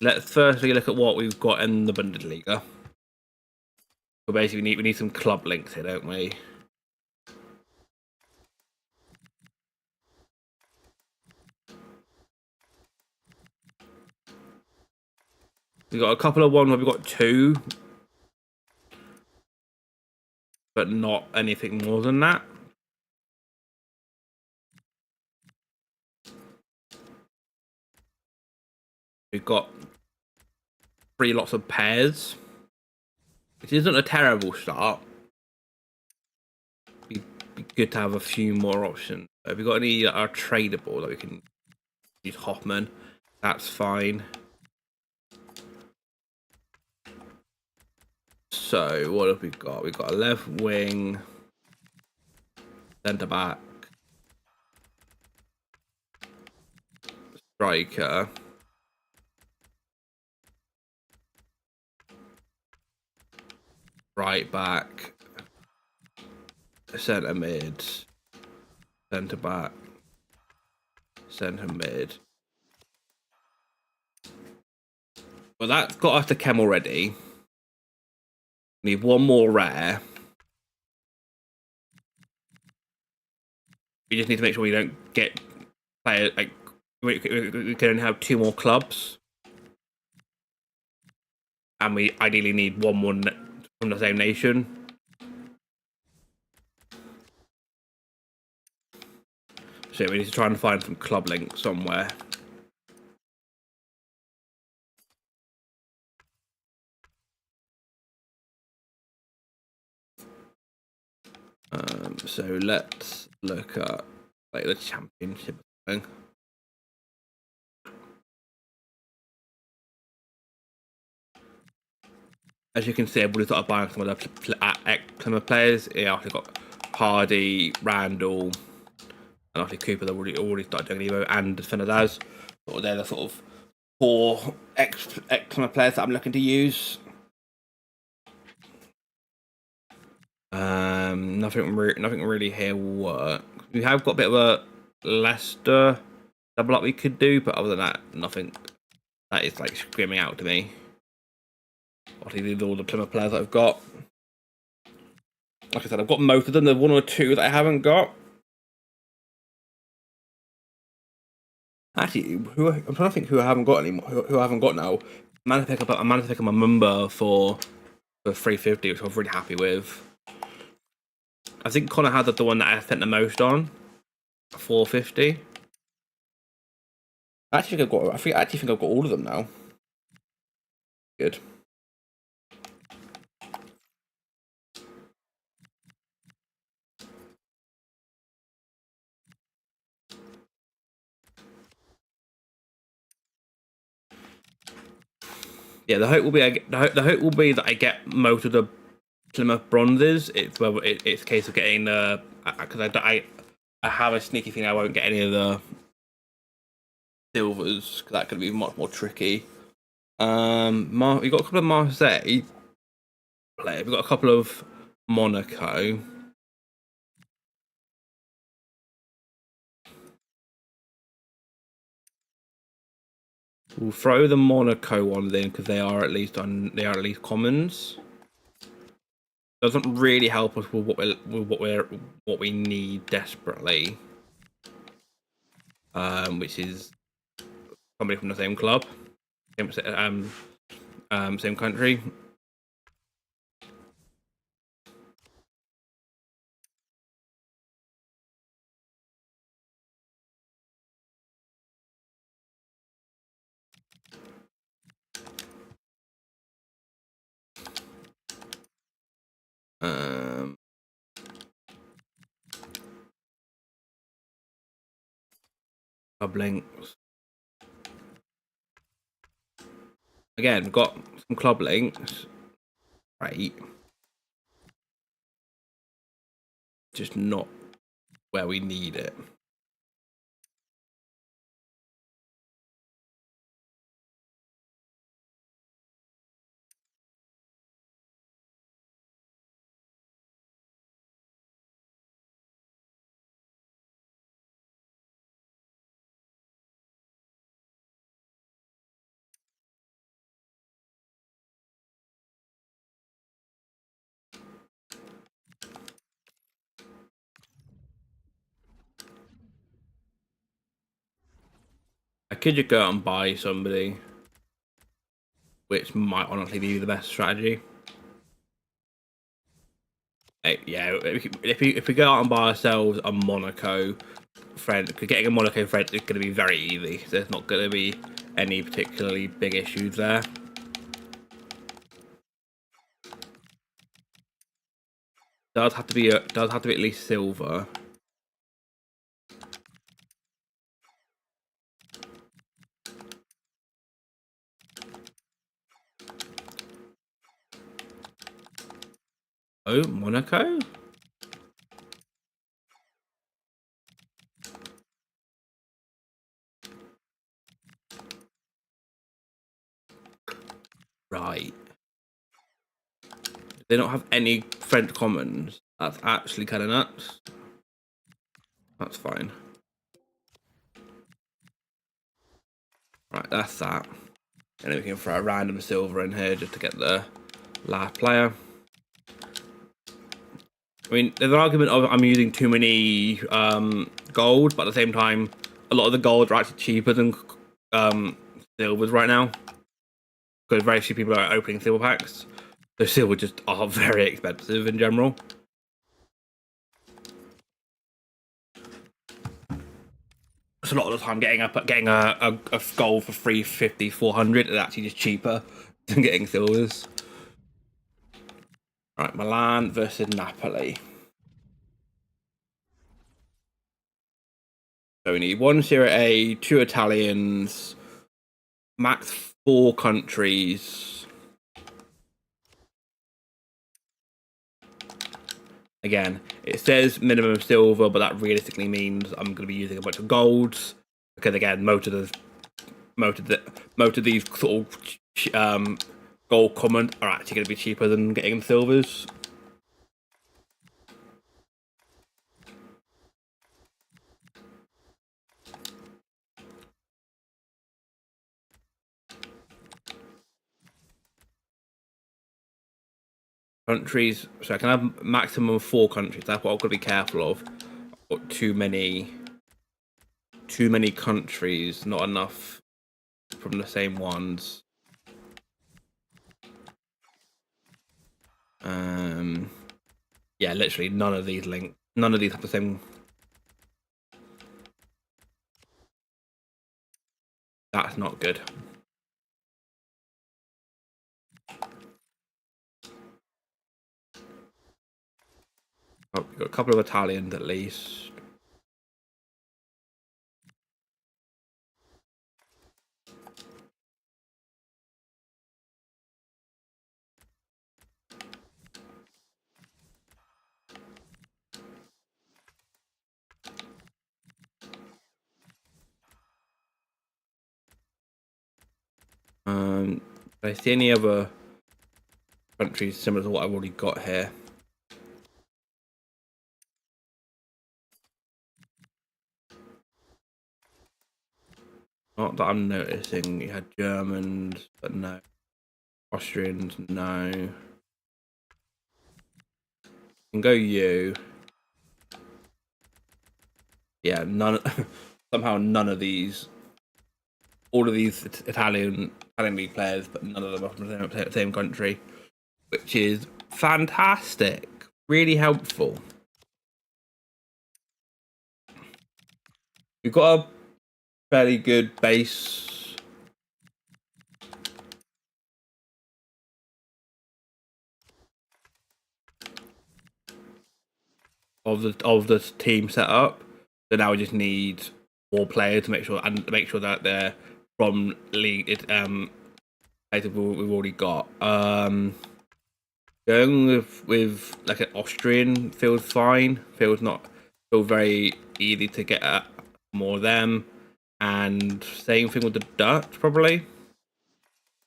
Let's firstly look at what we've got in the Bundesliga. So basically, we need some club links here, don't we? We've got a couple of ones where we've got 2, but not anything more than that. We've got 3 lots of pairs, which isn't a terrible start. Be good to have a few more options. Have we got any that are tradable that we can use? Hoffman, that's fine. So what have we got? We've got a left wing, centre back, striker, right back, centre mid, centre back, centre mid. Well, that's got us to chem already. We need 1 more rare. We just need to make sure we don't get players like we can only have 2 more clubs, and we ideally need 1 more from the same nation. So we need to try and find some club links somewhere. So let's look at like the championship thing. As you can see, I've already started buying some of the Plymouth players. Yeah, I've got Hardy, Randall, and obviously Cooper. They've already started doing Evo, and Finadaz. So they're the sort of 4 Plymouth players that I'm looking to use. Nothing really here works. We have got a bit of a Leicester double up we could do, but other than that, nothing that is like screaming out to me. Obviously, all the Plymouth players that I've got. Like I said, I've got most of them. There's 1 or 2 that I haven't got. Actually, I'm trying to think who I haven't got anymore. Who I haven't got now. I managed to pick up a Mumba for 350, which I'm really happy with. I think Connor had the one that I spent the most on, 450. I actually think I've got all of them now. Good. Yeah, the hope will be that I get most of the Plymouth bronzes. It's a case of getting the because I have a sneaky feeling I won't get any of the silvers because that could be much more tricky. We got a couple of Marseille players. We got a couple of Monaco. We'll throw the Monaco ones in because they are at least commons. Doesn't really help us with what we need desperately. Which is somebody from the same club, same country. Club links. Again, we've got some club links. Right. Just not where we need it. I could just go out and buy somebody, which might honestly be the best strategy. Yeah, if we go out and buy ourselves a Monaco friend, because getting a Monaco friend is going to be very easy. There's not going to be any particularly big issues there. Does have to be at least silver. Oh, Monaco? Right. They don't have any French commons. That's actually kind of nuts. That's fine. Right, that's that. And then we can throw a random silver in here just to get the last player. I mean, there's an argument of I'm using too many gold, but at the same time, a lot of the gold are actually cheaper than silvers right now. Because very few people are opening silver packs. So silver just are very expensive in general. So a lot of the time getting a gold for 350, 400 is actually just cheaper than getting silvers. Right, Milan versus Napoli. So we need 1 Serie A, 2 Italians, max 4 countries. Again, it says minimum silver, but that realistically means I'm going to be using a bunch of golds because again, most of these sort of gold common are actually going to be cheaper than getting silvers. Countries, so I can have maximum 4 countries. That's what I've got to be careful of. I've got too many countries, not enough from the same ones. Yeah, literally none of these have the same. That's not good. Oh, we've got a couple of Italians at least. Do I see any other countries similar to what I've already got here? Not that I'm noticing. You had Germans, but no. Austrians, no. You can go you. Yeah, none. Somehow none of these. All of these Italian league players, but none of them are from the same country, which is fantastic. Really helpful. We've got a fairly good base. Of the team set up, so now we just need more players to make sure that they're from league we've already got. Going with like an Austrian feels fine. Feels very easy to get at more of them. And same thing with the Dutch probably.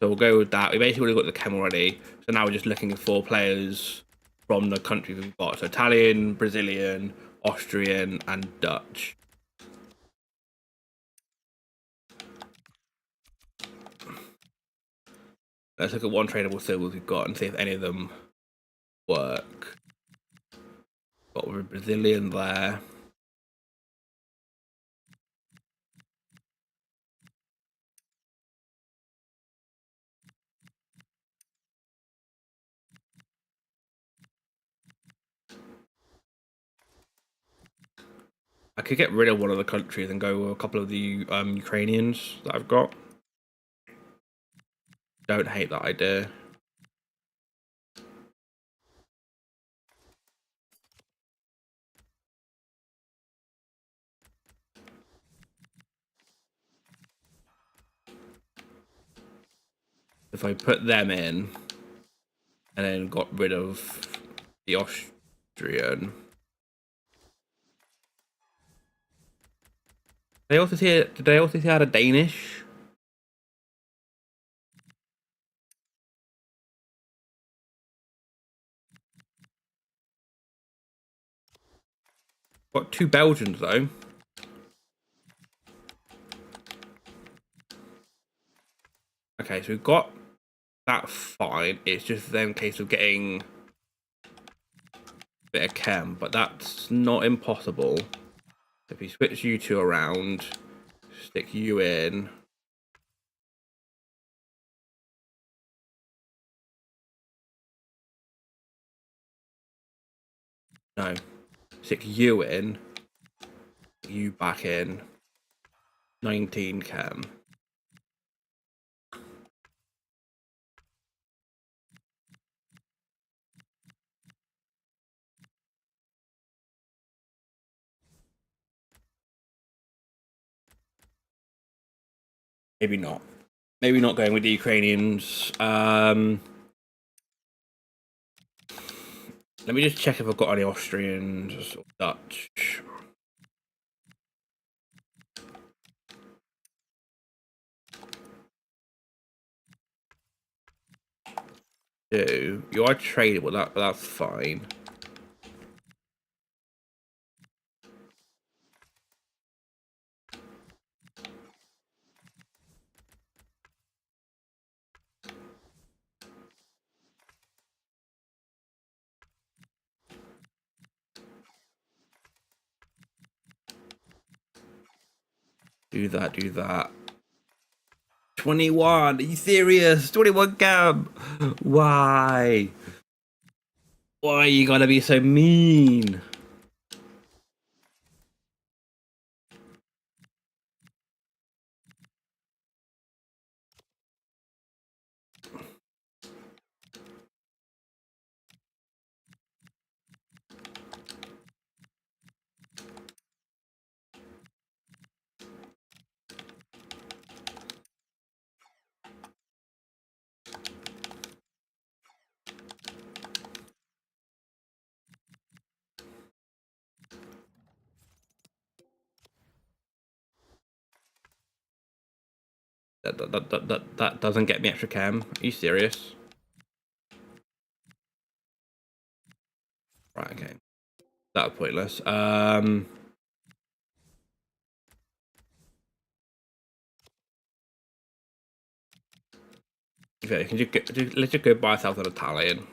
So we'll go with that. We basically already got the chem already. So now we're just looking for players from the countries we've got. So Italian, Brazilian, Austrian, and Dutch. Let's look at one tradable symbols we've got and see if any of them work. Got a Brazilian there. I could get rid of one of the countries and go with a couple of the Ukrainians that I've got. Don't hate that idea. If I put them in and then got rid of the Austrian. Did they also see how a Danish? Got two Belgians though. Okay, so we've got that fine. It's just then a case of getting a bit of chem, but that's not impossible. If we switch you two around, stick you in. No, stick you in. You back in. 19 chem. Maybe not. Maybe not going with the Ukrainians. Let me just check if I've got any Austrians or Dutch. You are tradable, but that's fine. Do that. 21. Are you serious? 21 cam. Why? Why you gotta be so mean? That doesn't get me extra cam. Are you serious? Right, okay. That was pointless. Okay, let's just go buy ourselves an Italian.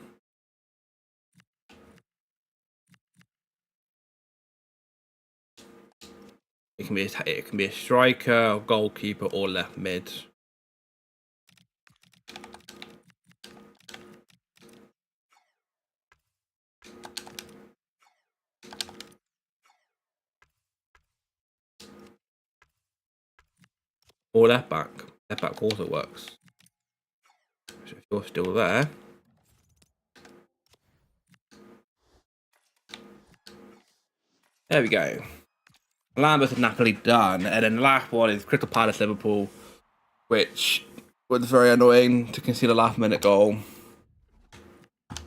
It can be a striker, goalkeeper, or left mid. Or left back. Left back also works. So if you're still there. There we go. Lambeth and Napoli done. And then the last one is Crystal Palace Liverpool, which was very annoying to concede a last-minute goal.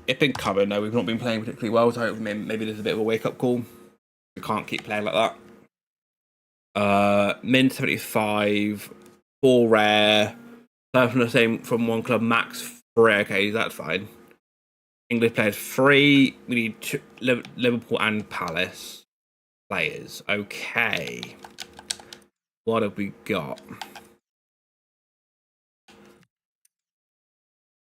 It's been coming though. We've not been playing particularly well, so maybe there's a bit of a wake-up call. We can't keep playing like that. Min 75, 4 rare. From the same from one club, max 3. Okay, that's fine. English players 3. We need Liverpool and Palace players. Okay. What have we got?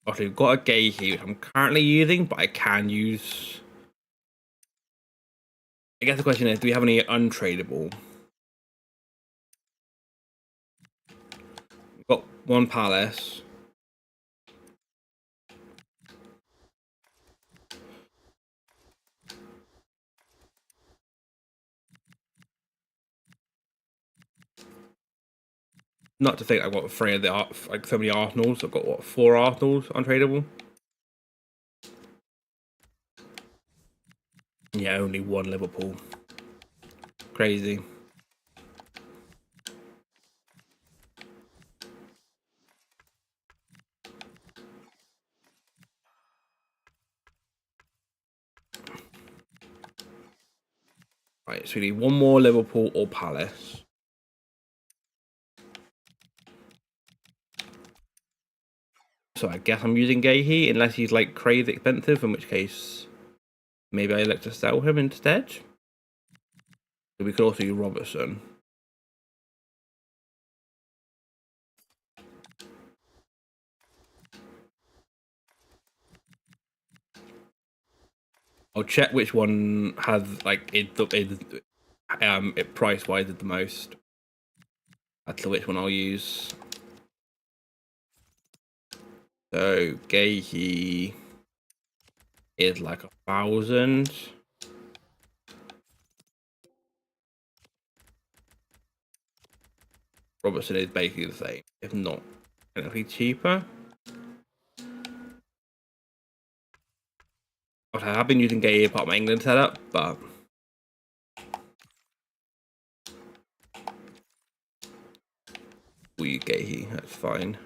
Okay, we've got a Gahey, which I'm currently using, but I can use. I guess the question is, do we have any untradable? We've got 1 Palace. Not to think I've got 3 of the like so many Arsenals. I've got what, 4 Arsenals untradable? Yeah, only 1 Liverpool. Crazy. Right, so we need 1 more Liverpool or Palace. So I guess I'm using Gahey, unless he's like crazy expensive, in which case maybe I look to sell him instead. We could also use Robertson. I'll check which one has like it price wise the most. That's which one I'll use. So Gahey is like 1,000. Robertson is basically the same, if not technically cheaper. I have been using Gahey apart from my England setup, but we use Gahey, that's fine.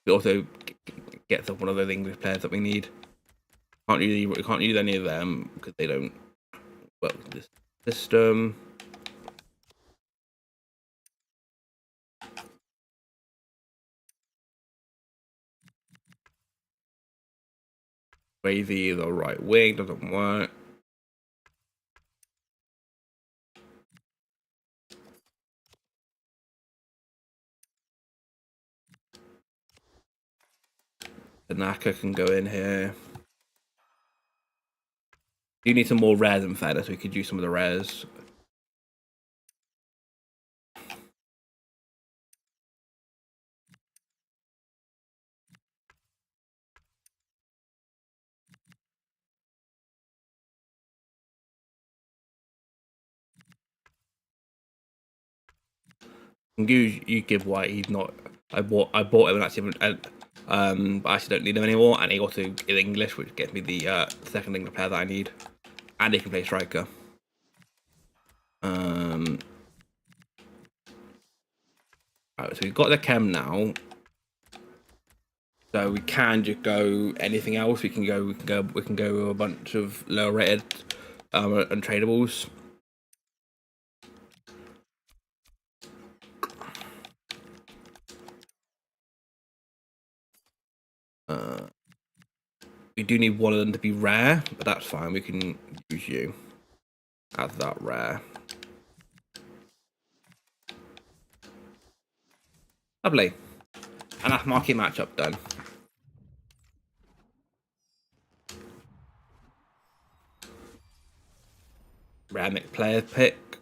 We also get one of those English players that we need. We can't use any of them because they don't work with this system. Wavy, the right wing doesn't work. The Naka can go in here. You need some more rares in fairness. We could use some of the rares. You give White. He's not. I bought him and actually, but I actually don't need him anymore. And he also is English, which gets me the second English player that I need, and he can play striker. Right, so we've got the chem now. So we can just go anything else. We can go a bunch of lower rated untradables. We do need one of them to be rare, but that's fine. We can use you as that rare. Lovely. And that's marquee matchup done. Rare mixed players pick.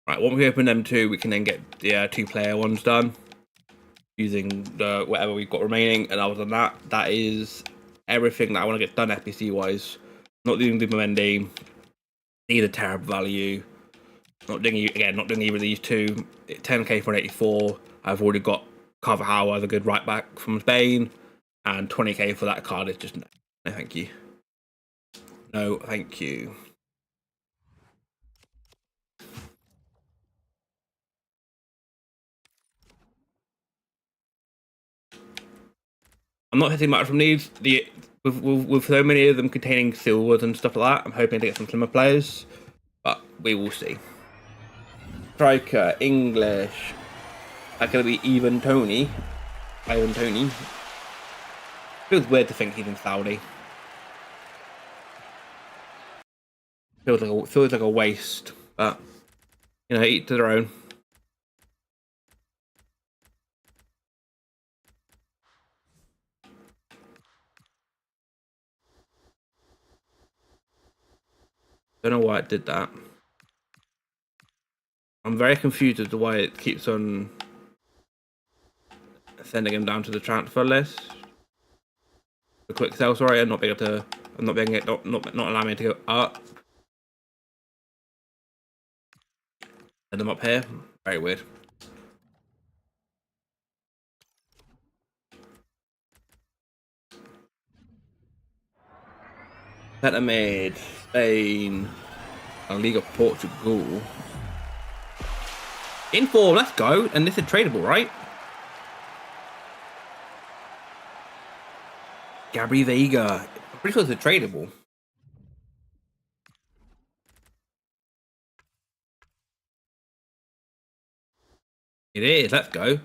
Right, once we open them 2, we can then get the 2-player ones done using the whatever we've got remaining. And other than that, that is everything that I want to get done SBC wise. Not doing the Mendy, need a terrible value. Not doing either of these two. 10k for an 84. I've already got Carvajal as a good right back from Spain, and 20k for that card is just no, thank you. No, thank you. I'm not hitting much from these. With so many of them containing silvers and stuff like that, I'm hoping to get some slimmer players, but we will see. Striker, English. That's gonna be Ivan Toney. Feels weird to think he's in Saudi. Feels like a waste, but you know, each to their own. Don't know why it did that. I'm very confused as to why it keeps on sending him down to the transfer list. The quick sell, sorry, I'm not being able to. I'm not being not allowing me to go up. Send them up here. Very weird. Centre mid, Spain, La Liga Portugal. In form, let's go. And this is tradable, right? Gabri Veiga. I'm pretty sure it's tradable. It is, let's go.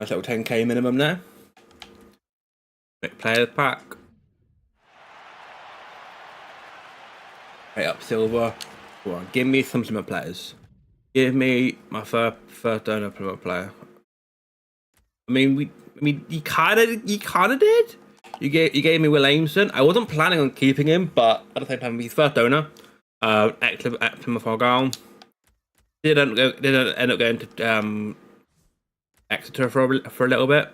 Nice little 10k minimum there. Quick players pack. Right up silver. Go on, give me some similar players. Give me my first donor player. I mean, you kind of did. You gave me Will Aimson. I wasn't planning on keeping him, but at the same time, he's first donor. Ex Plymouth Argyle. Didn't end up going to Exeter for a little bit,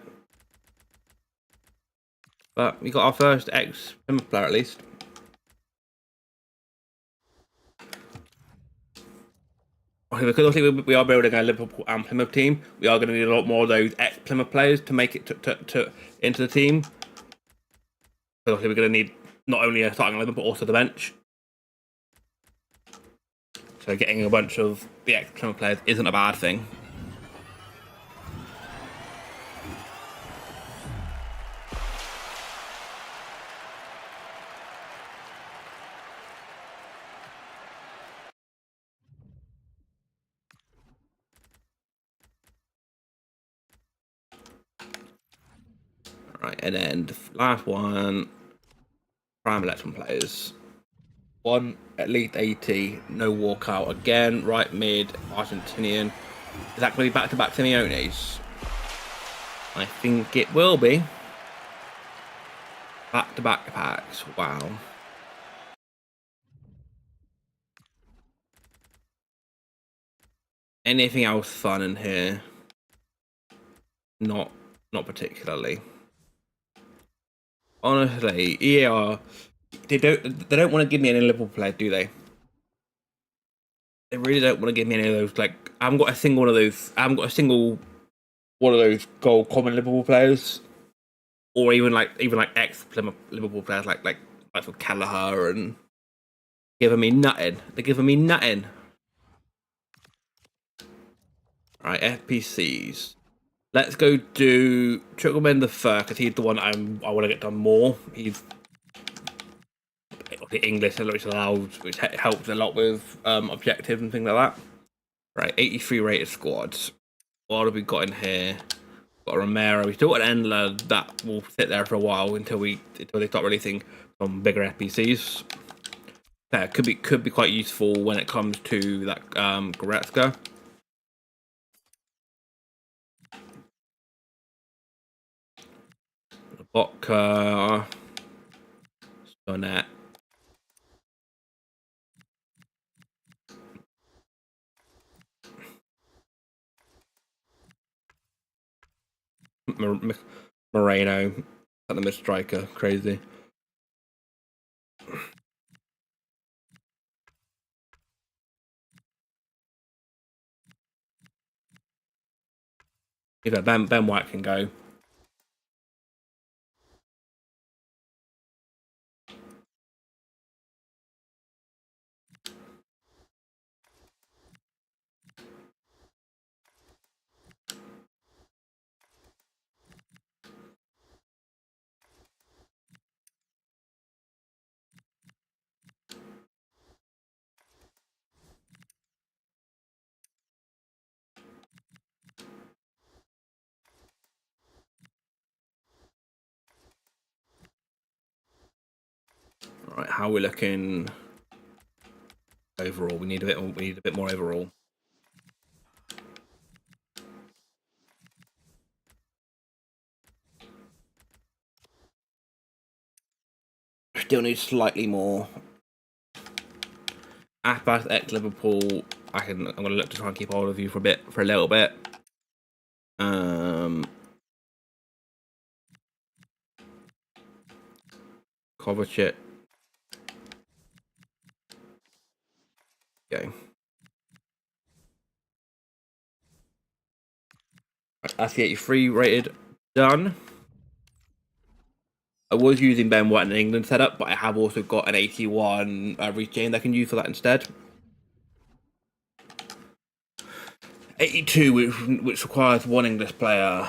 but we got our first ex Plymouth player at least. Because obviously we are building a Liverpool and Plymouth team, we are going to need a lot more of those ex Plymouth players to make it to into the team. So obviously we're going to need not only a starting 11 but also the bench. So getting a bunch of the ex Plymouth players isn't a bad thing. Right, and then the last one, prime election players. One at least 80, no walkout again. Right mid, Argentinian. Is that going to be back-to-back Simeones? I think it will be. Back-to-back packs. Wow. Anything else fun in here? Not particularly. Honestly, EA they don't want to give me any Liverpool players, do they? They really don't want to give me any of those. Like, I haven't got a single one of those. I haven't got a single one of those gold common Liverpool players, or even like ex Liverpool players like for Callagher and giving me nothing. They're giving me nothing. Right, SBC'S. Let's go do Trickleman the Fur because he's the one I want to get done more. He's English, which helps a lot with objectives and things like that. Right, 83 rated squads. What have we got in here? Got Romero. We still got an Endler that will sit there for a while until they start releasing some bigger FPCs. Yeah, could be quite useful when it comes to that Goretzka. Vodka, Sonnet. Moreno. At the mid striker, crazy. Either Ben White can go. All right, how are we looking overall? We need a bit. We need a bit more overall. Still need slightly more. Athens X Liverpool. I'm gonna look to try and keep hold of you for a little bit. Kovacic. Okay. That's the 83 rated done. I was using Ben White in the England setup, but I have also got an 81 rechain that I can use for that instead. 82, which requires one English player.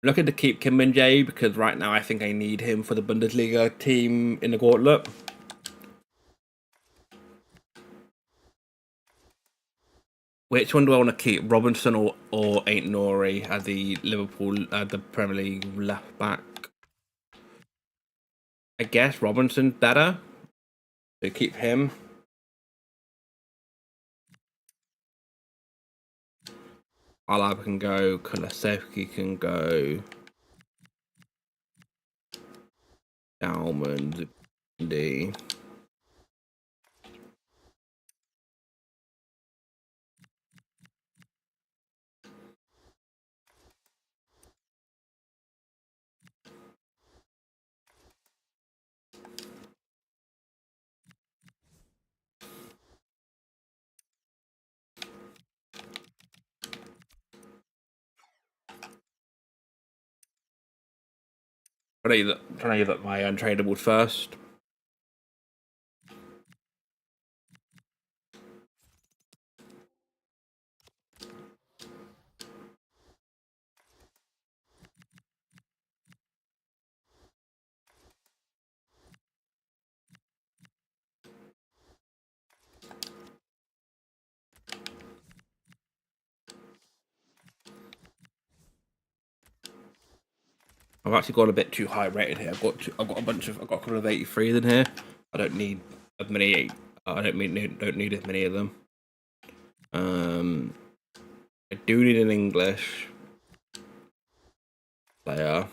Looking to keep Kim Min Jae because right now I think I need him for the Bundesliga team in the gauntlet. Which one do I want to keep, Robinson or Ain't Nori as the Liverpool, the Premier League left back? I guess Robinson better. So keep him. Alaba can go. Kulusevski can go. Dalman, D. Trying to use up my untradables first. I've actually got a bit too high rated here. I've got a couple of 83s in here. I don't need as many. I don't need as many of them. I do need an English player. To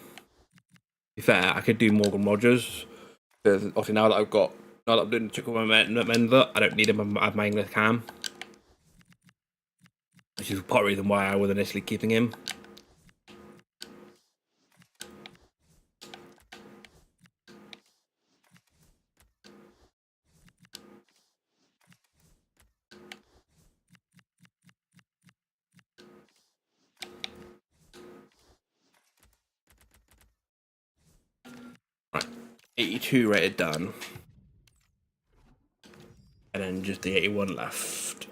be fair, I could do Morgan Rogers. Because obviously now that I'm doing Chico Menza, I don't need him as my English cam. Which is part of the reason why I was initially keeping him. Right, 82 rated done. And then just the 81 left.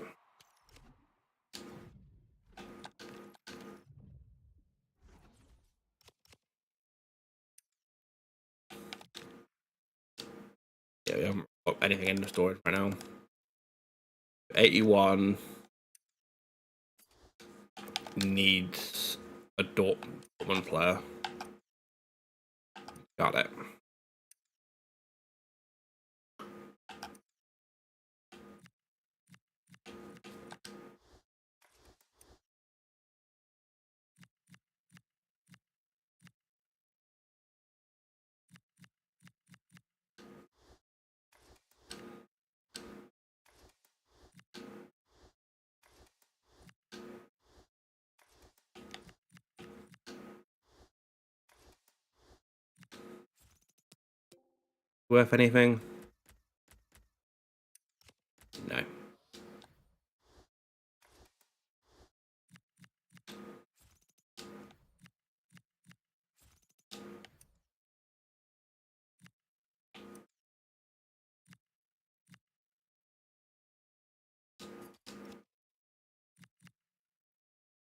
Yeah, we haven't got anything in the storage right now. 81 needs a Dortmund player. Got it. worth anything? No.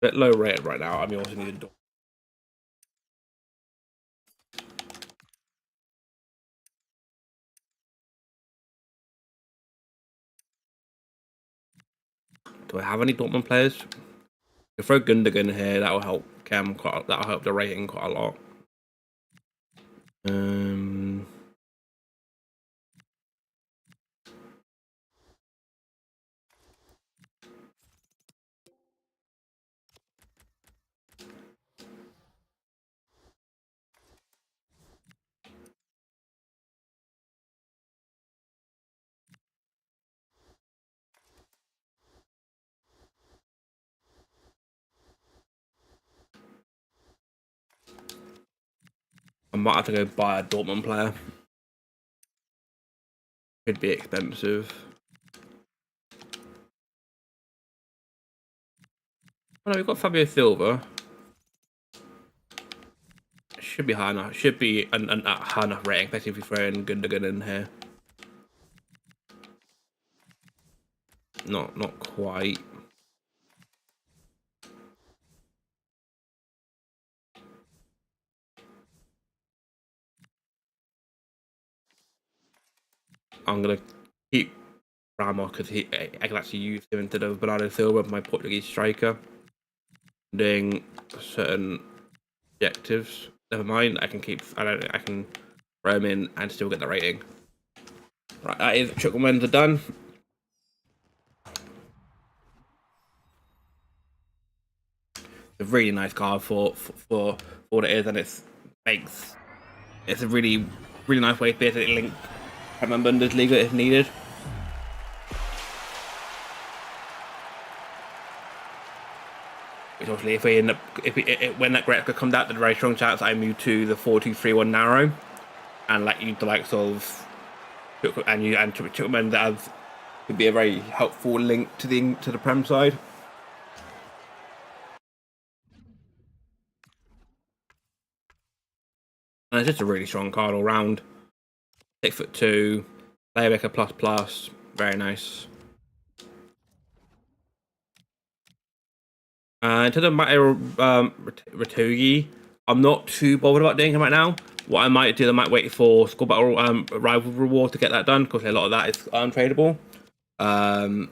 Bit low rated right now. I mean, also need a door. Do I have any Dortmund players? If I throw Gundogan here, that will help Cam quite. That'll help the rating quite a lot. I might have to go buy a Dortmund player. Could be expensive. Oh no, we've got Fabio Silva. Should be high enough. Should be an high enough rating, especially if we throw in Gundogan in here. Not quite. I'm gonna keep Ramos because I can actually use him instead of Bernardo Silva, my Portuguese striker, doing certain objectives. Never mind, I can keep. I can throw him in and still get the rating. Right, that is Chucklemans are done. A really nice card for what it is, and it's a really nice way to be able to link Premier Bundesliga if needed. Which obviously, if we end up when that Gretzka comes out, there's a very strong chance I move to the 4-2-3-1 narrow, and like you the likes of and Chuckman that could be a very helpful link to the Prem side. And it's just a really strong card all round. 6'2", playmaker plus, very nice. In terms of Ratugi, I'm not too bothered about doing him right now. What I might do, I might wait for score battle rival reward to get that done, because a lot of that is untradeable. So I'm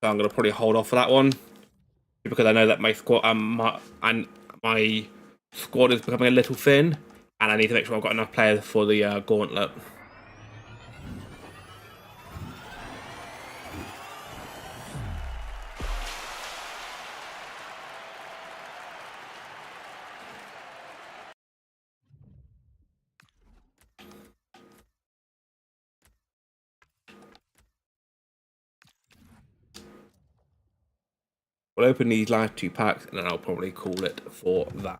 gonna probably hold off for that one, because I know that my squad my squad is becoming a little thin, and I need to make sure I've got enough players for the gauntlet. We'll open these last 2 packs, and then I'll probably call it for that.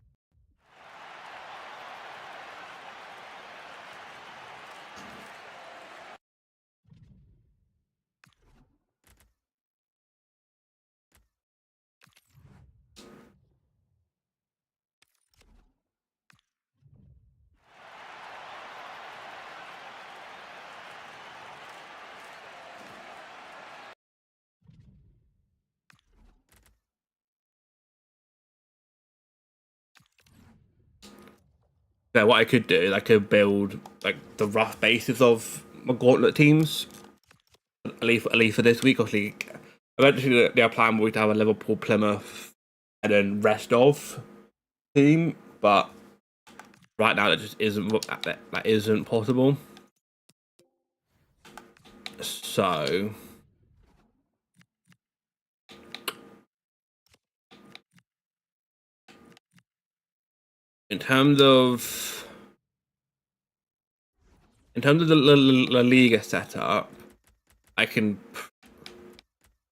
So what I could do is I could build like the rough basis of my gauntlet teams, at least for this week. Obviously, eventually the plan will be to have a Liverpool, Plymouth, and then rest of team. But right now, that just isn't possible. So in terms of the La Liga setup, I can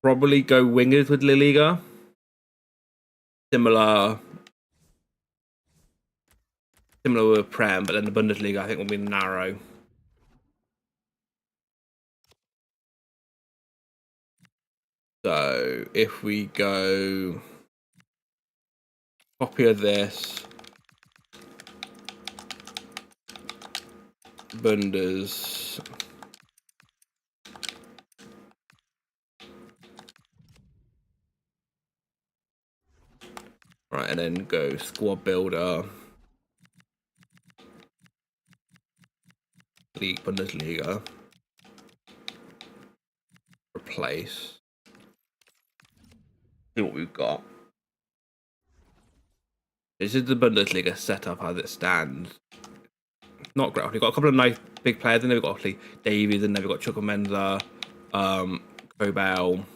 probably go wingers with La Liga. Similar with Prem, but then the Bundesliga I think will be narrow. So if we go copy of this, Bundes, right, and then go squad builder, League Bundesliga, replace. See what we've got. This is the Bundesliga setup as it stands. Not great. We've got a couple of nice big players in there. We've got obviously Davies and then we've got Chukwuemeka, Kobel.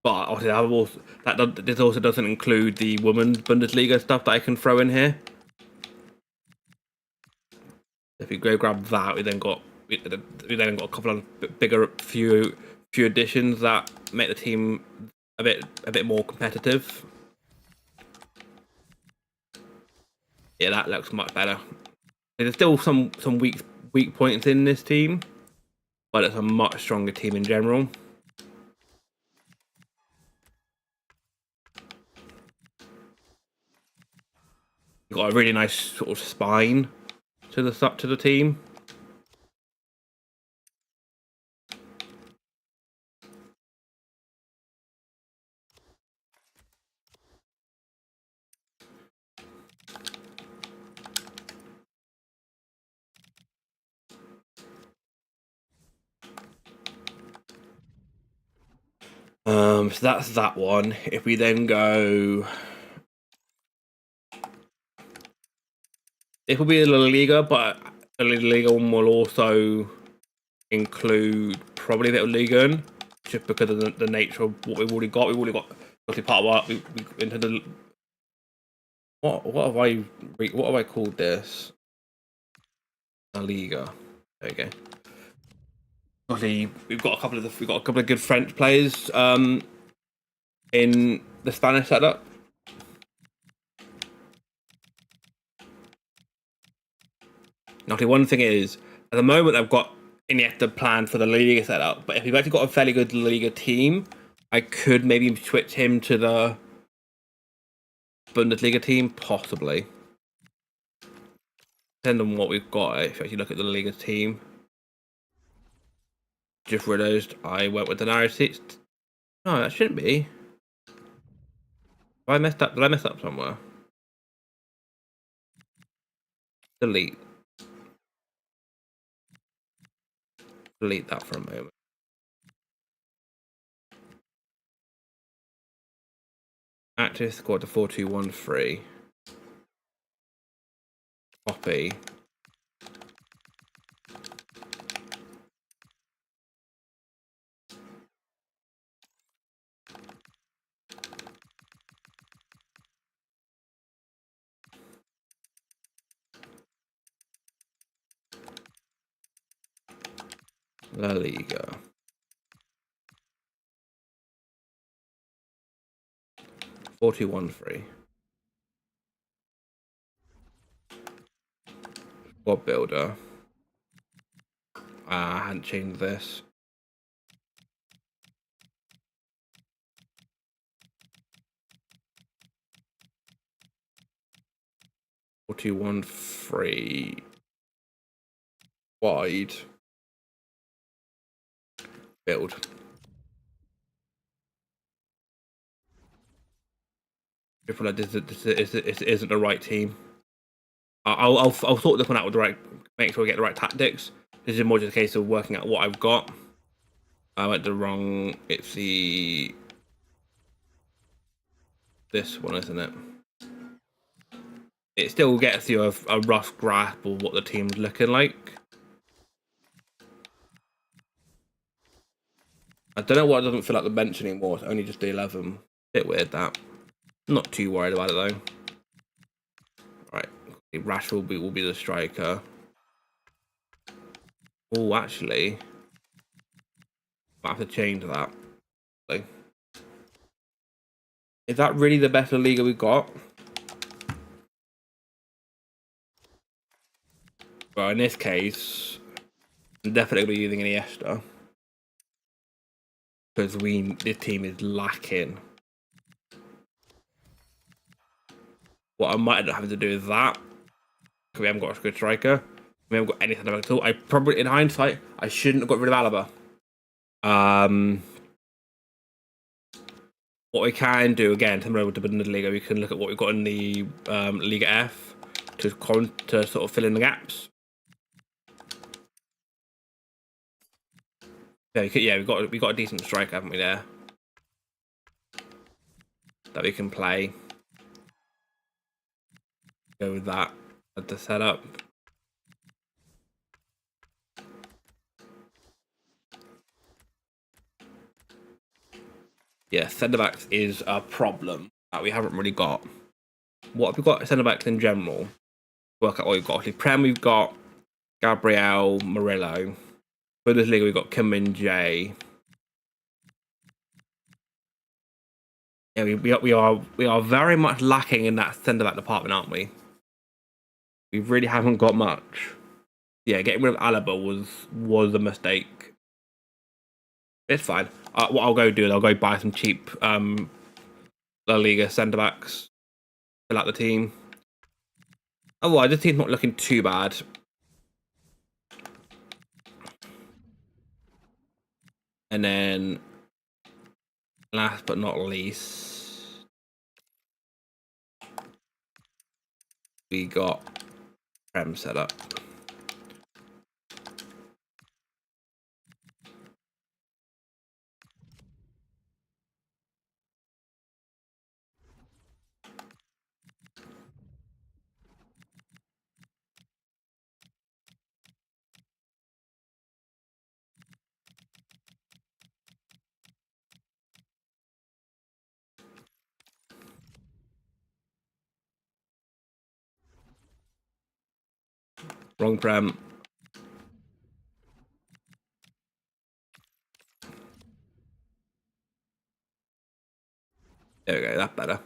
But obviously this also doesn't include the women's Bundesliga stuff that I can throw in here. If we go grab that, we then got a couple of bigger few additions that make the team a bit more competitive. Yeah, that looks much better. There's still some weak points in this team, but it's a much stronger team in general. You've got a really nice sort of spine to the team. So that's that one. If we then go, it will be a La Liga, but the La Liga one will also include probably a bit of Liga, just because of the nature of what we've already got. We've already got obviously part of our we into the what have I called this? La Liga. There you go. Obviously, we've got a couple of good French players in the Spanish setup. Now, the one thing is, at the moment, I've got Iniesta planned for the La Liga setup, but if we've actually got a fairly good La Liga team, I could maybe switch him to the Bundesliga team, possibly. Depending on what we've got, if you actually look at the La Liga team. Just realised I went with the narrative. No, that shouldn't be. Have I messed up? Did I mess up somewhere? Delete. Delete that for a moment. Active squad to 4213. Copy. La Liga. 4213. Squad builder. I hadn't changed this. Four two one three wide build. People like this isn't the right team. I'll sort this one out with the right. Make sure I get the right tactics. This is more just a case of working out what I've got. I went the wrong. It's this one, isn't it? It still gets you a rough grasp of what the team's looking like. I don't know why it doesn't fill out the bench anymore. It's only just the 11. Bit weird that. Not too worried about it though. Right, Rashford will be the striker. Oh, actually, I have to change that. Is that really the best Liga we've got? Well, in this case, I'm definitely going to be using Iniesta. because this team is lacking. What I might end up having to do is that, because we haven't got a good striker. We haven't got anything at all. I probably, in hindsight, I shouldn't have got rid of Alaba. What we can do, again, similar to Bundesliga, we can look at what we've got in the Liga F to sort of fill in the gaps. Yeah, we've got a decent striker, haven't we, there? That we can play. Go with that at the setup. Yeah, centre backs is a problem that we haven't really got. What have we got centre backs in general? Work out what we've got. Prem, we've got Gabriel, Murillo. Bundesliga, we've got Kim and Jay. Yeah, we are very much lacking in that centre back department, aren't we? We really haven't got much. Yeah, getting rid of Alaba was a mistake. It's fine. What I'll go do is I'll go buy some cheap La Liga centre backs, fill out the team. Otherwise, this team's not looking too bad. And then, last but not least, we got Prem set up. Wrong Prem. There we go, that's better.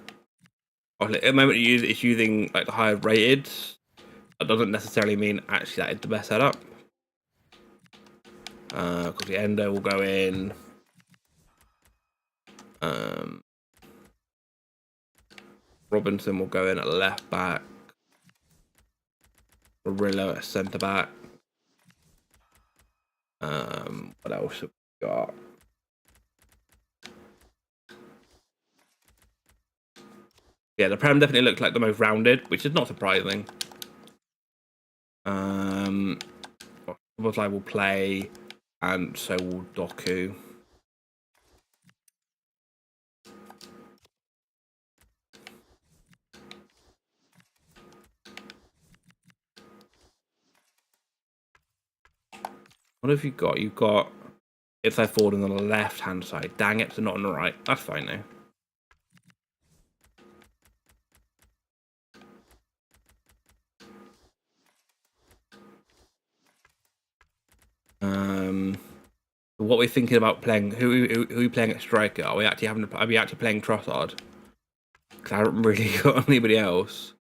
At the moment it's using like the higher rated. That doesn't necessarily mean actually that is the best setup. Because the Endo will go in. Robinson will go in at left back. Murillo at centre back. What else have we got? Yeah, the Prem definitely looks like the most rounded, which is not surprising. I will play, and so will Doku. What have you got? You've got inside forward on the left hand side. Dang it, so not on the right. That's fine now. What we're thinking about playing? Who are we playing at striker? Are we actually playing Trossard? Because I haven't really got anybody else.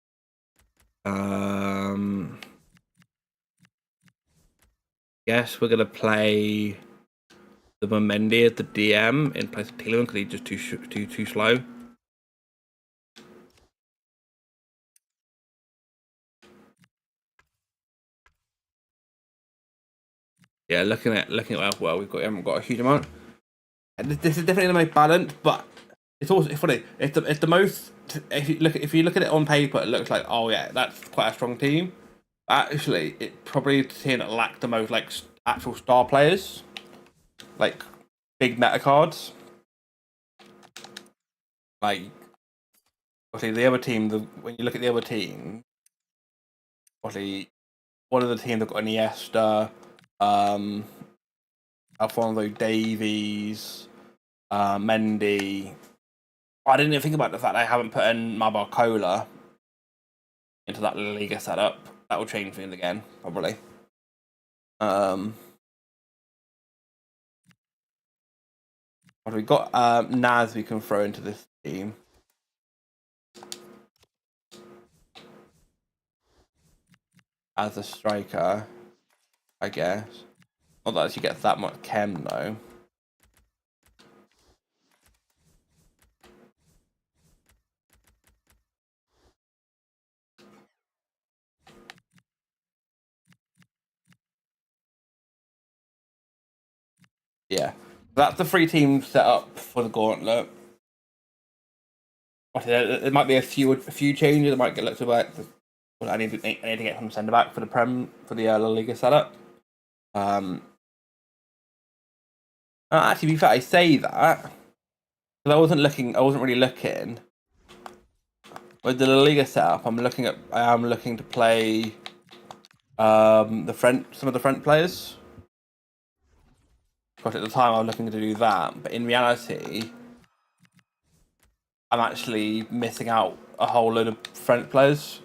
Guess we're gonna play the Momendi as the DM in place of Tielemans because he's just too slow. Yeah, looking at well, we haven't got a huge amount. And this is definitely the most balanced, but it's also funny. It's the most. If you look at it on paper, it looks like, oh yeah, that's quite a strong team. Actually, it probably the team that lacked the most like actual star players, like big meta cards. Like, obviously the other team. When you look at the other team, obviously one of the teams that got Iniesta, Alfonso Davies, Mendy. I didn't even think about the fact I haven't put in Mabarcola into that Liga setup. That will change things again, probably. We've got Naz we can throw into this team. As a striker, I guess. Not that she gets that much chem though. Yeah, that's the 3 team set up for the gauntlet. There might be a few changes. It might get looked about. I need to get some centre back for the La Liga setup. Actually, to be fair, I say that because I wasn't really looking with the La Liga setup. I am looking to play some of the French players. Because at the time I was looking to do that, but in reality, I'm actually missing out a whole load of French players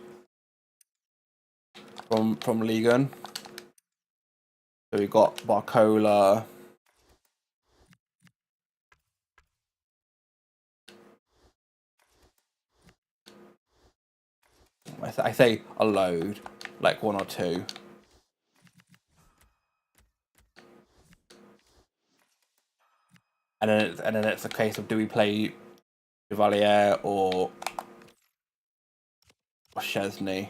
from Ligue 1. So we've got Barcola. I say a load, like 1 or 2. And then it's a case of, do we play Chevalier or Chesney?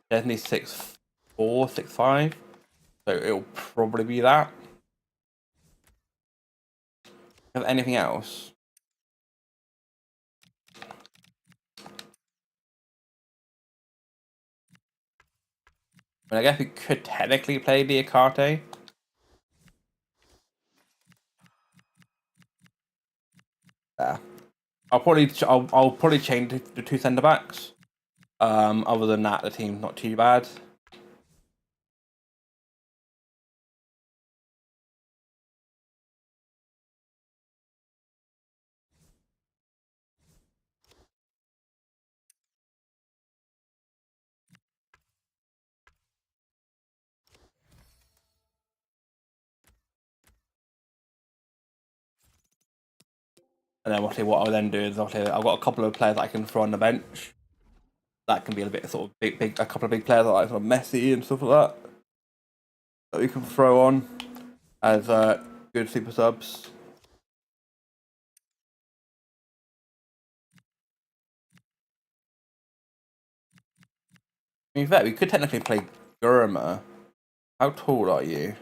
Chesney's 6'4", 6'5", so it'll probably be that. Have anything else? I guess we could technically play Diakate. Yeah, I'll probably change the 2 centre backs. Other than that, the team's not too bad. And then what I'll then do is I've got a couple of players that I can throw on the bench. That can be a bit sort of big, a couple of big players like sort of Messi and stuff like that we can throw on as good super subs. In fact, we could technically play Gurma. How tall are you?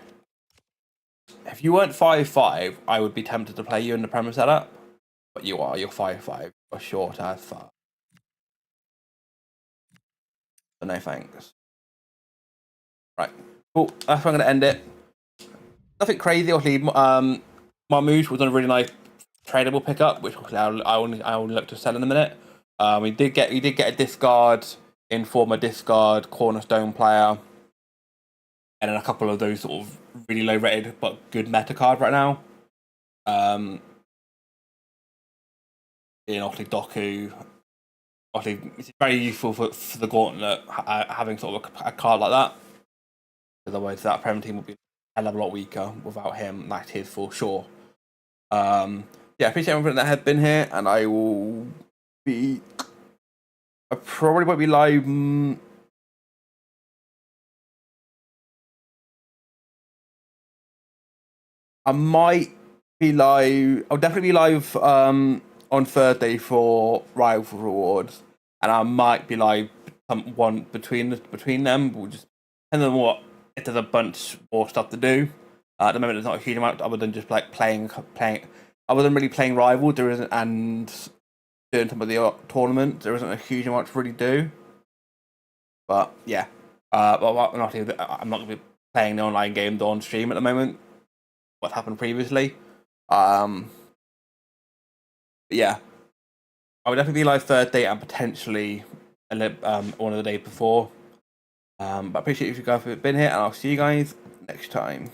If you weren't 5'5", I would be tempted to play you in the Premier setup. But you are. You're 5'5". You're short as fuck. So no thanks. Right. Cool. That's where I'm going to end it. Nothing crazy. Obviously, Marmouche was on a really nice tradable pickup, which I only look to sell in a minute. We did get a discard in form of discard cornerstone player, and then a couple of those sort of really low rated but good meta card right now. In obviously Doku, obviously it's very useful for the gauntlet having sort of a card like that. Otherwise, that Premier team will be a lot weaker without him. That is for sure. Yeah, appreciate everyone that has been here, and I will be. I probably won't be live. I might be live. I'll definitely be live on Thursday for Rival Rewards, and I might be live one between them. We'll just depend on what, if there's a bunch more stuff to do. At the moment, there's not a huge amount other than just like playing. Other than really playing Rival, there isn't, and doing some of the tournaments, there isn't a huge amount to really do. But yeah, I'm not going to be playing the online game on stream at the moment. What happened previously. Yeah, I would definitely be live Thursday and potentially one of the days before. But I appreciate you guys for being here, and I'll see you guys next time.